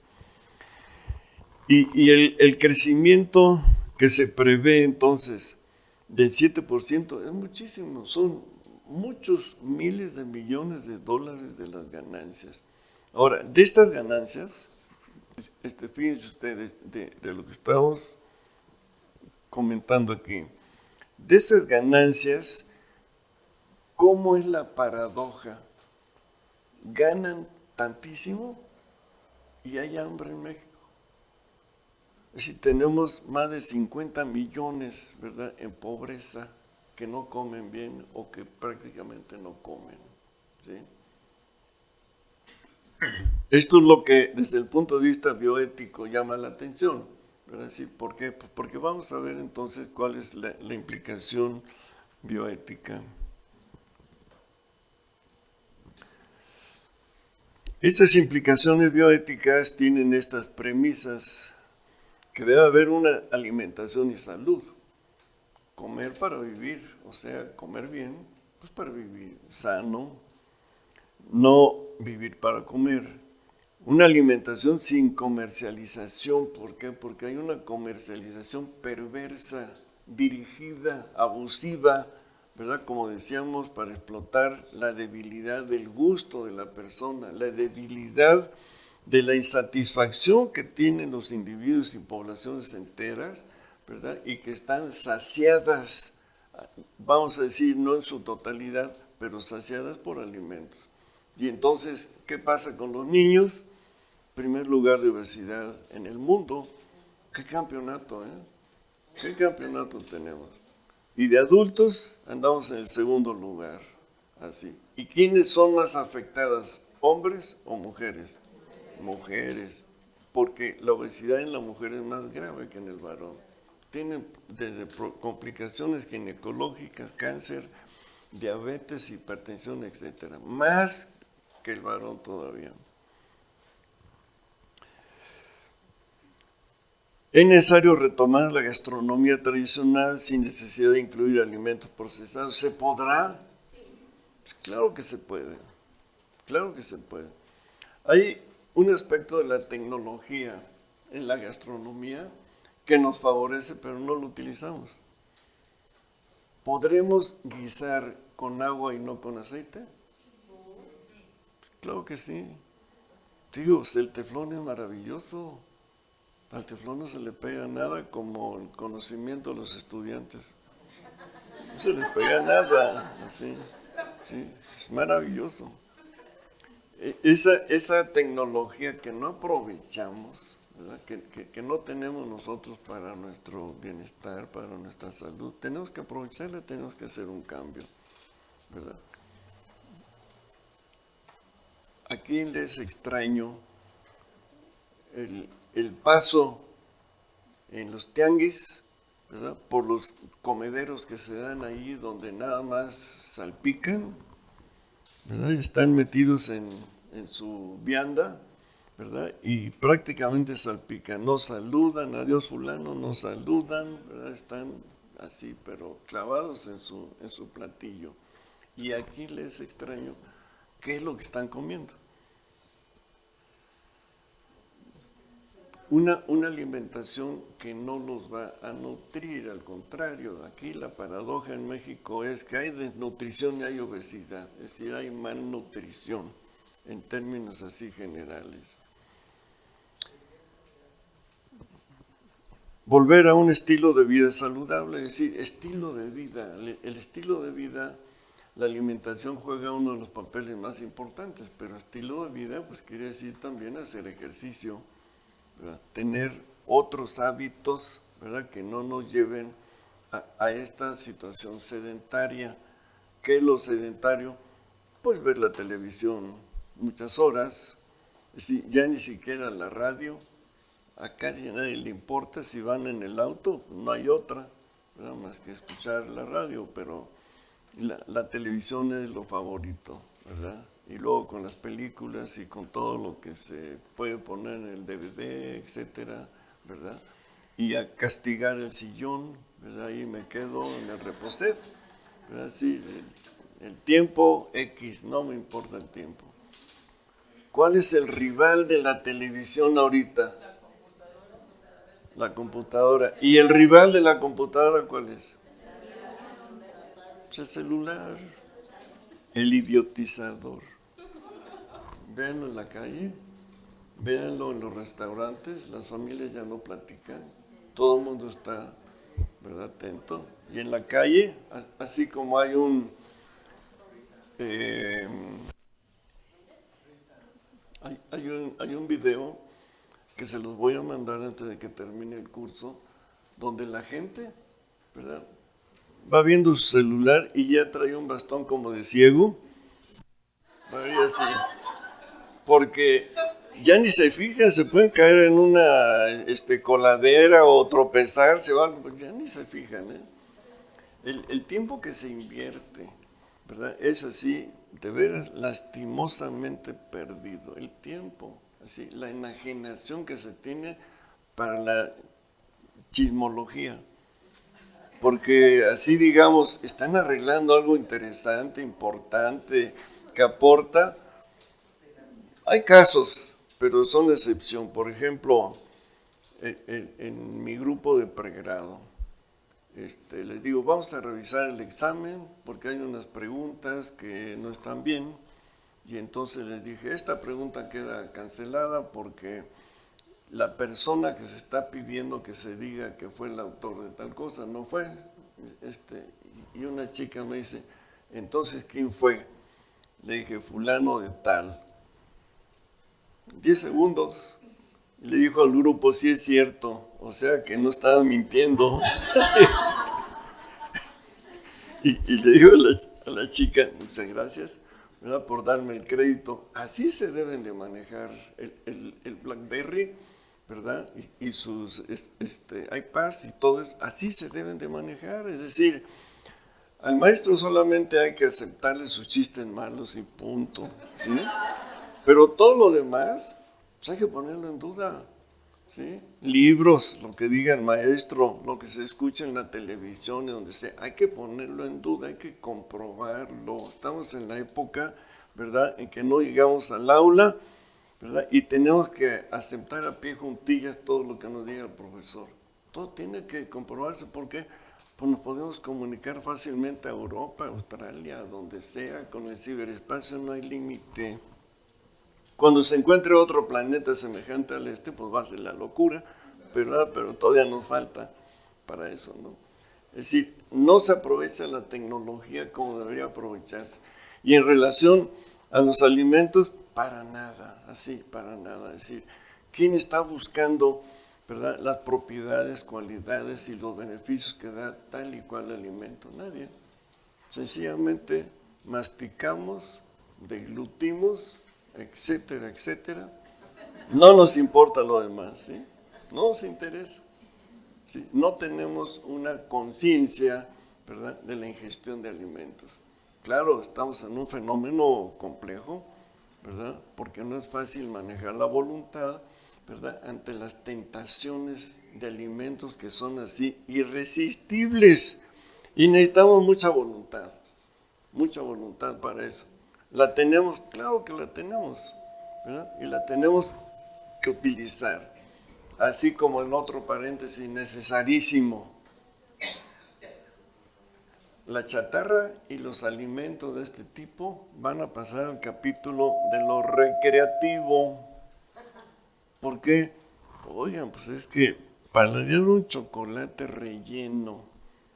Y el crecimiento que se prevé entonces del 7% es muchísimo, son muchos miles de millones de dólares de las ganancias. Ahora, de estas ganancias, fíjense ustedes, de lo que estamos comentando aquí, de esas ganancias, ¿cómo es la paradoja? Ganan tantísimo y hay hambre en México. Es decir, tenemos más de 50 millones, ¿verdad?, en pobreza, que no comen bien o que prácticamente no comen, ¿sí? Esto es lo que desde el punto de vista bioético llama la atención, ¿verdad? Sí, ¿por qué? Pues porque vamos a ver entonces cuál es la implicación bioética. Estas implicaciones bioéticas tienen estas premisas: que debe haber una alimentación y salud. Comer para vivir, o sea, comer bien, pues para vivir sano, no vivir para comer. Una alimentación sin comercialización, ¿por qué? Porque hay una comercialización perversa, dirigida, abusiva, ¿verdad? Como decíamos, para explotar la debilidad del gusto de la persona, la debilidad de la insatisfacción que tienen los individuos y poblaciones enteras, ¿verdad? Y que están saciadas, vamos a decir, no en su totalidad, pero saciadas por alimentos. Y entonces, ¿qué pasa con los niños? Primer lugar de obesidad en el mundo. ¿Qué campeonato, ¿Qué campeonato tenemos? Y de adultos andamos en el segundo lugar, así. ¿Y quiénes son más afectadas, hombres o mujeres? Mujeres, porque la obesidad en la mujer es más grave que en el varón. Tienen desde complicaciones ginecológicas, cáncer, diabetes, hipertensión, etcétera, más que el varón todavía. Es necesario retomar la gastronomía tradicional sin necesidad de incluir alimentos procesados. ¿Se podrá? Pues claro que se puede. Claro que se puede. Hay un aspecto de la tecnología en la gastronomía que nos favorece, pero no lo utilizamos. ¿Podremos guisar con agua y no con aceite? Claro que sí. Digo, el teflón es maravilloso. Al teflón no se le pega nada como el conocimiento de los estudiantes. No se les pega nada. Así, sí, es maravilloso. Esa tecnología que no aprovechamos, ¿verdad? Que no tenemos nosotros para nuestro bienestar, para nuestra salud, tenemos que aprovecharla, tenemos que hacer un cambio, ¿verdad? Aquí les extraño el paso en los tianguis, ¿verdad? Por los comederos que se dan ahí donde nada más salpican, ¿verdad? Están metidos en su vianda, ¿verdad? Y prácticamente salpican, no saludan, adiós fulano, no saludan, ¿verdad? Están así, pero clavados en su platillo. Y aquí les extraño, ¿qué es lo que están comiendo? Una alimentación que no los va a nutrir, al contrario, aquí la paradoja en México es que hay desnutrición y hay obesidad, es decir, hay malnutrición en términos así generales. Volver a un estilo de vida saludable, es decir, estilo de vida, el estilo de vida, la alimentación juega uno de los papeles más importantes, pero estilo de vida pues quiere decir también hacer ejercicio, ¿verdad? Tener otros hábitos, ¿verdad? Que no nos lleven a esta situación sedentaria. ¿Qué es lo sedentario? Pues ver la televisión muchas horas, ya ni siquiera la radio. Acá a nadie le importa si van en el auto, no hay otra, ¿verdad? Más que escuchar la radio, pero la televisión es lo favorito, ¿verdad? Y luego con las películas y con todo lo que se puede poner en el DVD, etcétera, ¿verdad? Y a castigar el sillón, ¿verdad? Ahí me quedo en el reposet, ¿verdad? Sí, el tiempo X, no me importa el tiempo. ¿Cuál es el rival de la televisión ahorita? La computadora. ¿Y el rival de la computadora cuál es? Pues el celular, el idiotizador. Véanlo en la calle, véanlo en los restaurantes, las familias ya no platican, todo el mundo está, ¿verdad?, atento. Y en la calle, así como hay un video que se los voy a mandar antes de que termine el curso, donde la gente, ¿verdad?, va viendo su celular y ya trae un bastón como de ciego, va así, porque ya ni se fijan, se pueden caer en una coladera o tropezarse o algo, pues ya ni se fijan, ¿eh? El tiempo que se invierte, ¿verdad?, es así, de veras, lastimosamente perdido. El tiempo, así, la enajenación que se tiene para la chismología. Porque así, digamos, están arreglando algo interesante, importante, que aporta. Hay casos, pero son de excepción. Por ejemplo, en mi grupo de pregrado, les digo, vamos a revisar el examen porque hay unas preguntas que no están bien. Y entonces les dije, esta pregunta queda cancelada porque la persona que se está pidiendo que se diga que fue el autor de tal cosa no fue. Y una chica me dice, entonces, ¿quién fue? Le dije, fulano de tal. 10 segundos. Y le dijo al grupo, sí es cierto, o sea que no estaba mintiendo. y le digo a la chica, muchas gracias, ¿verdad?, por darme el crédito. Así se deben de manejar el BlackBerry, ¿verdad? Y sus iPads y todo eso, así se deben de manejar. Es decir, al maestro solamente hay que aceptarle sus chistes malos y punto, ¿sí? Pero todo lo demás, pues hay que ponerlo en duda. ¿sí? Libros, lo que diga el maestro, lo que se escucha en la televisión, donde sea, hay que ponerlo en duda, hay que comprobarlo. Estamos en la época, ¿verdad?, en que no llegamos al aula, ¿verdad?, y tenemos que aceptar a pie juntillas todo lo que nos diga el profesor. Todo tiene que comprobarse, ¿por qué? Pues nos podemos comunicar fácilmente a Europa, Australia, donde sea, con el ciberespacio no hay límite. Cuando se encuentre otro planeta semejante al este, pues va a ser la locura, ¿verdad? Pero todavía nos falta para eso, ¿no? Es decir, no se aprovecha la tecnología como debería aprovecharse. Y en relación a los alimentos, para nada, así, para nada. Es decir, ¿quién está buscando, ¿verdad?, las propiedades, cualidades y los beneficios que da tal y cual alimento? Nadie. Sencillamente masticamos, deglutimos, etcétera, etcétera. No nos importa lo demás, ¿sí? No nos interesa. ¿Sí? No tenemos una conciencia, ¿verdad?, de la ingestión de alimentos. Claro, estamos en un fenómeno complejo, ¿verdad?, porque no es fácil manejar la voluntad, ¿verdad?, ante las tentaciones de alimentos que son así irresistibles. Y necesitamos mucha voluntad para eso. ¿La tenemos? Claro que la tenemos, ¿verdad? Y la tenemos que utilizar. Así como en otro paréntesis necesarísimo, la chatarra y los alimentos de este tipo van a pasar al capítulo de lo recreativo. ¿Por qué? Oigan, pues es que paladear un chocolate relleno,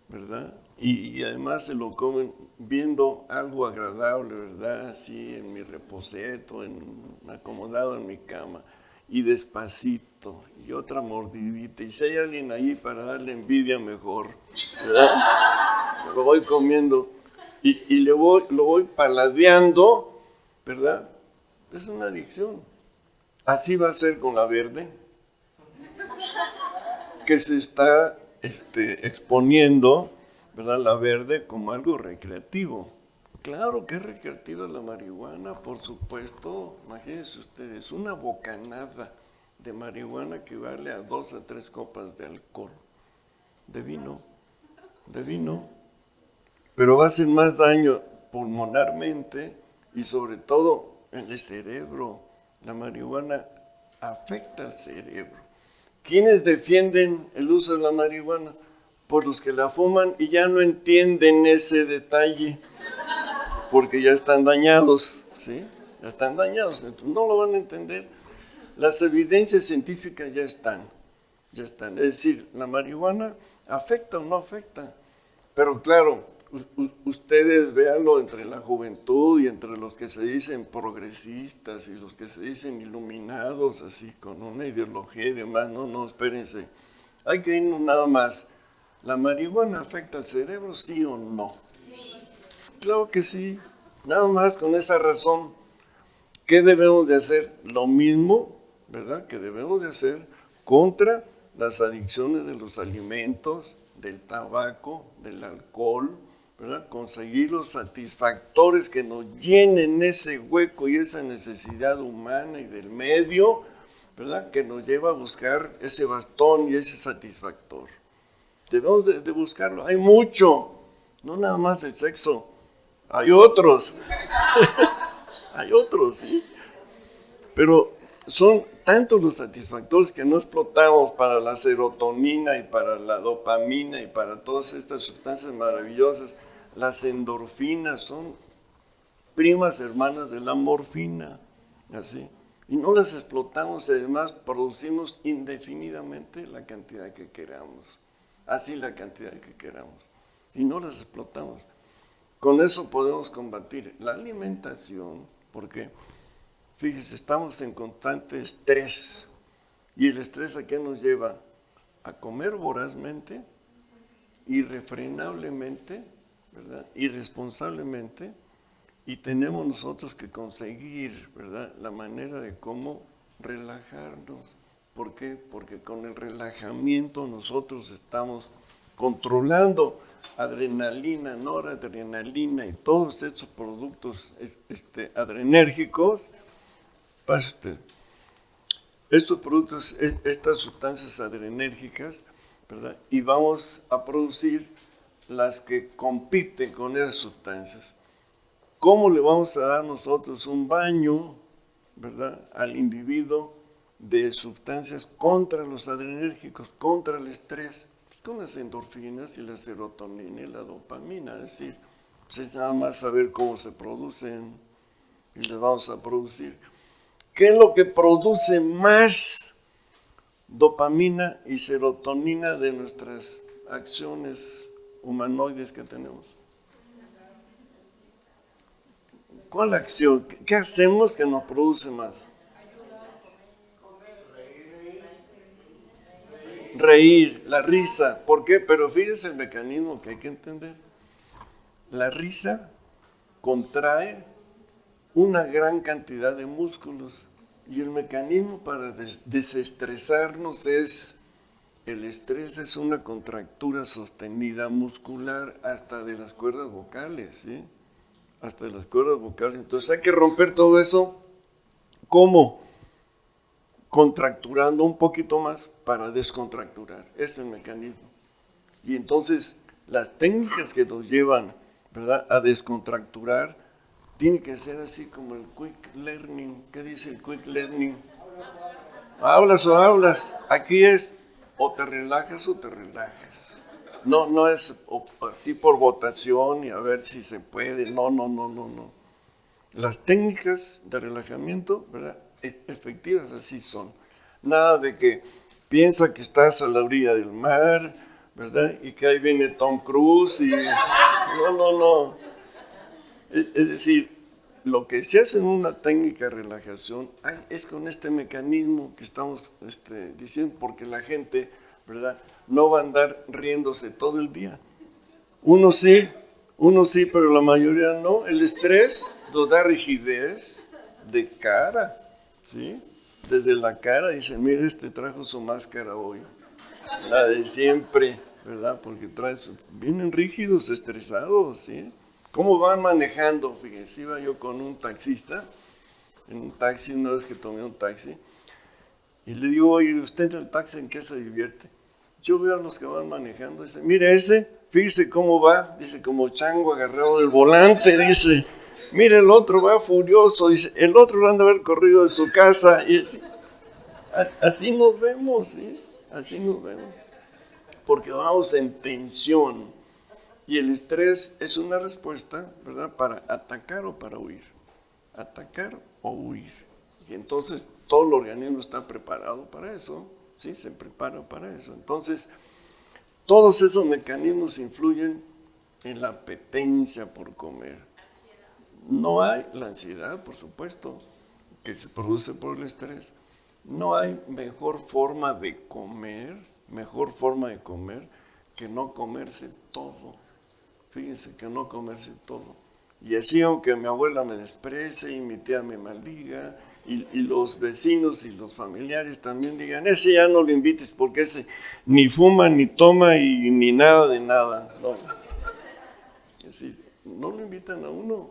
¿verdad? Y además se lo comen viendo algo agradable, ¿verdad? Así en mi reposeto, acomodado en mi cama, y despacito, y otra mordidita. Y si hay alguien ahí para darle envidia, mejor, ¿verdad? Lo voy comiendo y lo voy paladeando, ¿verdad? Es una adicción. Así va a ser con la verde, que se está exponiendo, ¿verdad?, la verde como algo recreativo. Claro que es recreativa la marihuana, por supuesto. Imagínense ustedes, una bocanada de marihuana equivale a 2 a 3 copas de alcohol, de vino. Pero va a hacer más daño pulmonarmente y sobre todo en el cerebro. La marihuana afecta al cerebro. ¿Quiénes defienden el uso de la marihuana? Por los que la fuman y ya no entienden ese detalle, porque ya están dañados, ¿sí? Ya están dañados, entonces no lo van a entender. Las evidencias científicas ya están. Es decir, la marihuana afecta o no afecta, pero claro, ustedes véanlo entre la juventud y entre los que se dicen progresistas y los que se dicen iluminados, así con una ideología y demás. No, espérense. Hay que irnos nada más. ¿La marihuana afecta al cerebro, sí o no? Sí. Claro que sí. Nada más con esa razón. ¿Qué debemos de hacer? Lo mismo, ¿verdad?, que debemos de hacer contra las adicciones de los alimentos, del tabaco, del alcohol, ¿verdad? Conseguir los satisfactores que nos llenen ese hueco y esa necesidad humana y del medio, ¿verdad?, que nos lleva a buscar ese bastón y ese satisfactor. Debemos de buscarlo. Hay mucho, no nada más el sexo, hay otros. Hay otros, ¿sí? Pero son tantos los satisfactores que no explotamos para la serotonina y para la dopamina y para todas estas sustancias maravillosas. Las endorfinas son primas hermanas de la morfina, así. Y no las explotamos y además producimos indefinidamente la cantidad que queramos. Así la cantidad que queramos. Y no las explotamos. Con eso podemos combatir la alimentación, porque fíjese, estamos en constante estrés. ¿Y el estrés a qué nos lleva? A comer vorazmente, irrefrenablemente, ¿verdad?, irresponsablemente, y tenemos nosotros que conseguir, ¿verdad?, la manera de cómo relajarnos. ¿Por qué? Porque con el relajamiento nosotros estamos controlando adrenalina, noradrenalina y todos estos productos adrenérgicos. Pase usted. estos productos, estas sustancias adrenérgicas, ¿verdad? Y vamos a producir las que compiten con esas sustancias. ¿Cómo le vamos a dar nosotros un baño, ¿verdad?, al individuo de sustancias contra los adrenérgicos, contra el estrés? Con las endorfinas y la serotonina y la dopamina. Es decir, pues es nada más saber cómo se producen y les vamos a producir. ¿Qué es lo que produce más dopamina y serotonina de nuestras acciones humanoides que tenemos? ¿Cuál acción? ¿Qué hacemos que nos produce más? Reír, la risa. ¿Por qué? Pero fíjense el mecanismo que hay que entender. La risa contrae una gran cantidad de músculos y el mecanismo para desestresarnos es, el estrés es una contractura sostenida muscular hasta de las cuerdas vocales, ¿sí? Hasta de las cuerdas vocales. Entonces hay que romper todo eso. ¿Cómo? Contracturando un poquito más para descontracturar. Ese es el mecanismo. Y entonces las técnicas que nos llevan, ¿verdad?, a descontracturar tienen que ser así como el quick learning. ¿Qué dice el quick learning? Hablas o hablas. Aquí es o te relajas o te relajas. No es así por votación y a ver si se puede. No. Las técnicas de relajamiento, ¿verdad?, efectivas así son. Nada de que piensa que estás a la orilla del mar, ¿verdad?, y que ahí viene Tom Cruise y... No. Es decir, lo que se hace en una técnica de relajación es con este mecanismo que estamos diciendo, porque la gente, ¿verdad?, no va a andar riéndose todo el día. Uno sí, pero la mayoría no. El estrés nos da rigidez de cara, ¿sí? Desde la cara dice, mire, trajo su máscara hoy, la de siempre, ¿verdad? Porque vienen rígidos, estresados, ¿sí? ¿Cómo van manejando? Fíjense, iba yo con un taxista, en un taxi, una vez que tomé un taxi, y le digo, oye, ¿usted en el taxi en qué se divierte? Yo veo a los que van manejando, dice, mire fíjese cómo va, dice, como chango agarrado del volante, dice, mire el otro va furioso, dice, el otro lo anda a haber corrido de su casa, y así nos vemos, ¿sí? Así nos vemos, porque vamos en tensión, y el estrés es una respuesta, ¿verdad?, para atacar o para huir, atacar o huir, y entonces todo el organismo está preparado para eso, ¿sí? Se prepara para eso, entonces todos esos mecanismos influyen en la apetencia por comer. No hay la ansiedad, por supuesto, que se produce por el estrés. No hay mejor forma de comer que no comerse todo. Fíjense, que no comerse todo. Y así, aunque mi abuela me desprecie y mi tía me maldiga, y los vecinos y los familiares también digan, ese ya no lo invites porque ese ni fuma, ni toma y ni nada de nada. No. Es decir, no lo invitan a uno.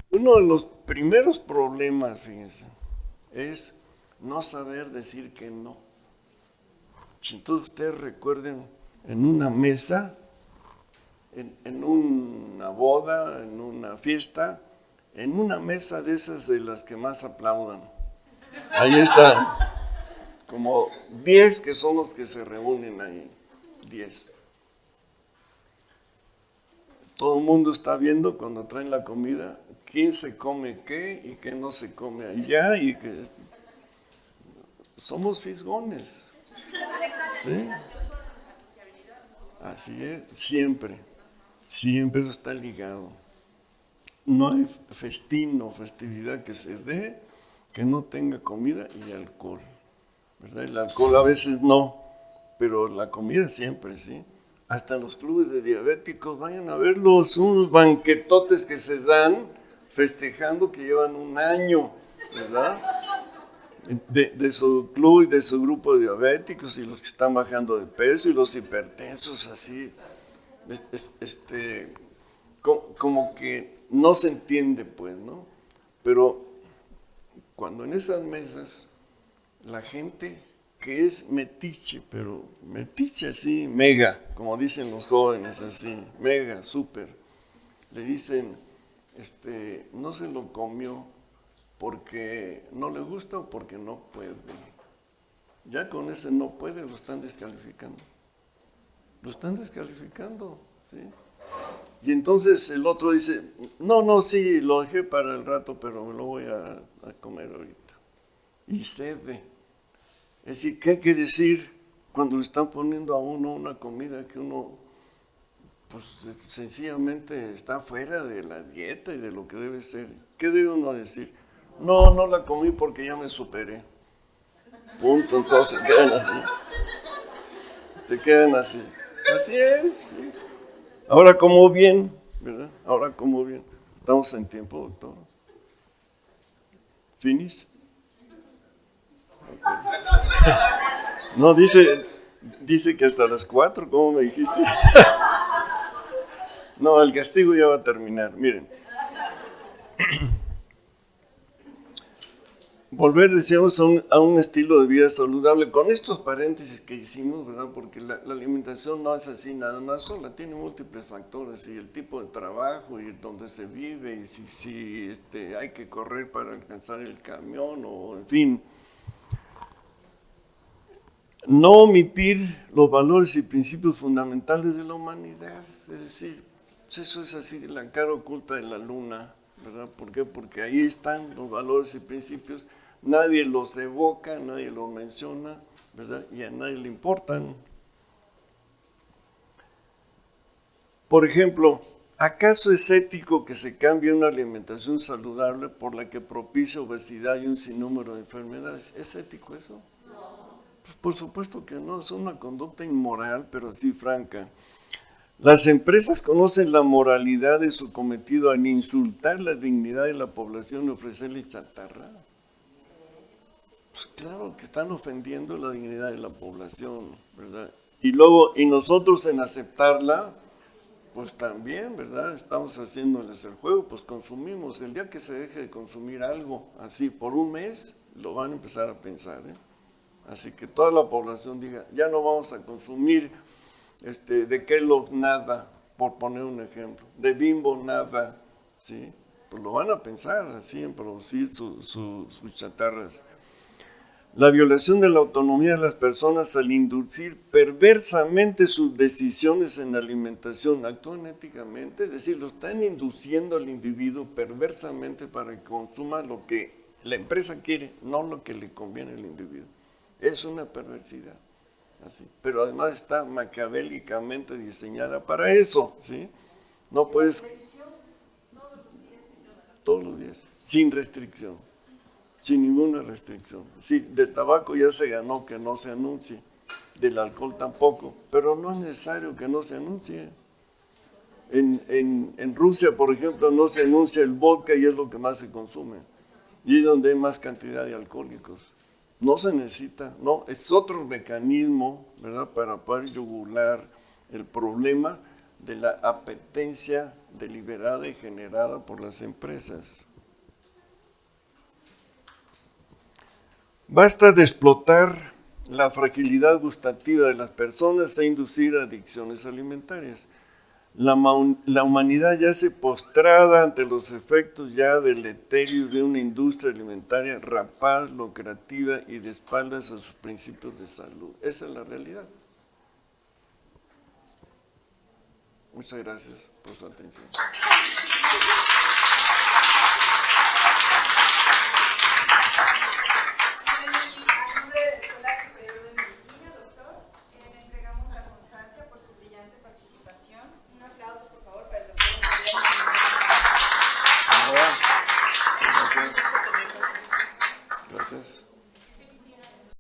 Uno de los primeros problemas, fíjense, es no saber decir que no. Si entonces ustedes recuerden, en una mesa, en una boda, en una fiesta, en una mesa de esas de las que más aplaudan, ahí están, como 10 que son los que se reúnen ahí, 10. Todo el mundo está viendo cuando traen la comida, quién se come qué y qué no se come allá, y que somos fisgones, ¿sí? Así es, siempre eso está ligado. No hay festín o festividad que se dé que no tenga comida y alcohol, ¿verdad? El alcohol a veces no, pero la comida siempre, ¿sí? Hasta en los clubes de diabéticos, vayan a verlos, unos banquetotes que se dan festejando que llevan un año, ¿verdad?, de su club y de su grupo de diabéticos, y los que están bajando de peso y los hipertensos, así, como que no se entiende, pues, ¿no? Pero cuando en esas mesas la gente que es metiche, pero metiche así, mega, como dicen los jóvenes, así, mega, súper. Le dicen, no se lo comió porque no le gusta o porque no puede. Ya con ese no puede lo están descalificando. Lo están descalificando, ¿sí? Y entonces el otro dice, no, sí, lo dejé para el rato, pero me lo voy a comer ahorita. Y cede. Es decir, ¿qué quiere decir cuando le están poniendo a uno una comida que uno, pues sencillamente está fuera de la dieta y de lo que debe ser? ¿Qué debe uno decir? No la comí porque ya me superé. Punto, entonces se quedan así. Se quedan así. Así es. ¿Sí? Ahora como bien, ¿verdad? Ahora como bien. Estamos en tiempo, doctor. ¿Finish? Okay. No, dice que hasta las 4, ¿cómo me dijiste? No, el castigo ya va a terminar. Miren. Volver, decíamos, a un estilo de vida saludable, con estos paréntesis que hicimos, ¿verdad? Porque la alimentación no es así nada más sola, tiene múltiples factores, y el tipo de trabajo, y donde se vive, y si hay que correr para alcanzar el camión, o en fin. No omitir los valores y principios fundamentales de la humanidad, es decir, eso es así, la cara oculta de la luna, ¿verdad? ¿Por qué? Porque ahí están los valores y principios, nadie los evoca, nadie los menciona, ¿verdad? Y a nadie le importan. Por ejemplo, ¿acaso es ético que se cambie una alimentación saludable por la que propicia obesidad y un sinnúmero de enfermedades? ¿Es ético eso? Pues por supuesto que no, es una conducta inmoral, pero sí franca. Las empresas conocen la moralidad de su cometido al insultar la dignidad de la población y ofrecerle chatarra. Pues claro que están ofendiendo la dignidad de la población, ¿verdad? Y luego, y nosotros en aceptarla, pues también, ¿verdad? Estamos haciéndoles el juego, pues consumimos. El día que se deje de consumir algo así por un mes, lo van a empezar a pensar, ¿eh? Así que toda la población diga, ya no vamos a consumir de Kellogg nada, por poner un ejemplo, de Bimbo nada, ¿sí? Pues lo van a pensar así en producir sus chatarras. La violación de la autonomía de las personas al inducir perversamente sus decisiones en alimentación, actúan éticamente, es decir, lo están induciendo al individuo perversamente para que consuma lo que la empresa quiere, no lo que le conviene al individuo. Es una perversidad, así. Pero además está maquiavélicamente diseñada para eso, ¿sí? No puedes... Todos los días, sin restricción, sin ninguna restricción. Sí, del tabaco ya se ganó que no se anuncie, del alcohol tampoco, pero no es necesario que no se anuncie. En Rusia, por ejemplo, no se anuncia el vodka y es lo que más se consume. Y es donde hay más cantidad de alcohólicos. No se necesita, no, es otro mecanismo, ¿verdad?, para poder yugular el problema de la apetencia deliberada y generada por las empresas. Basta de explotar la fragilidad gustativa de las personas e inducir adicciones alimentarias. La humanidad yace postrada ante los efectos ya deleterios de una industria alimentaria rapaz, lucrativa y de espaldas a sus principios de salud. Esa es la realidad. Muchas gracias por su atención.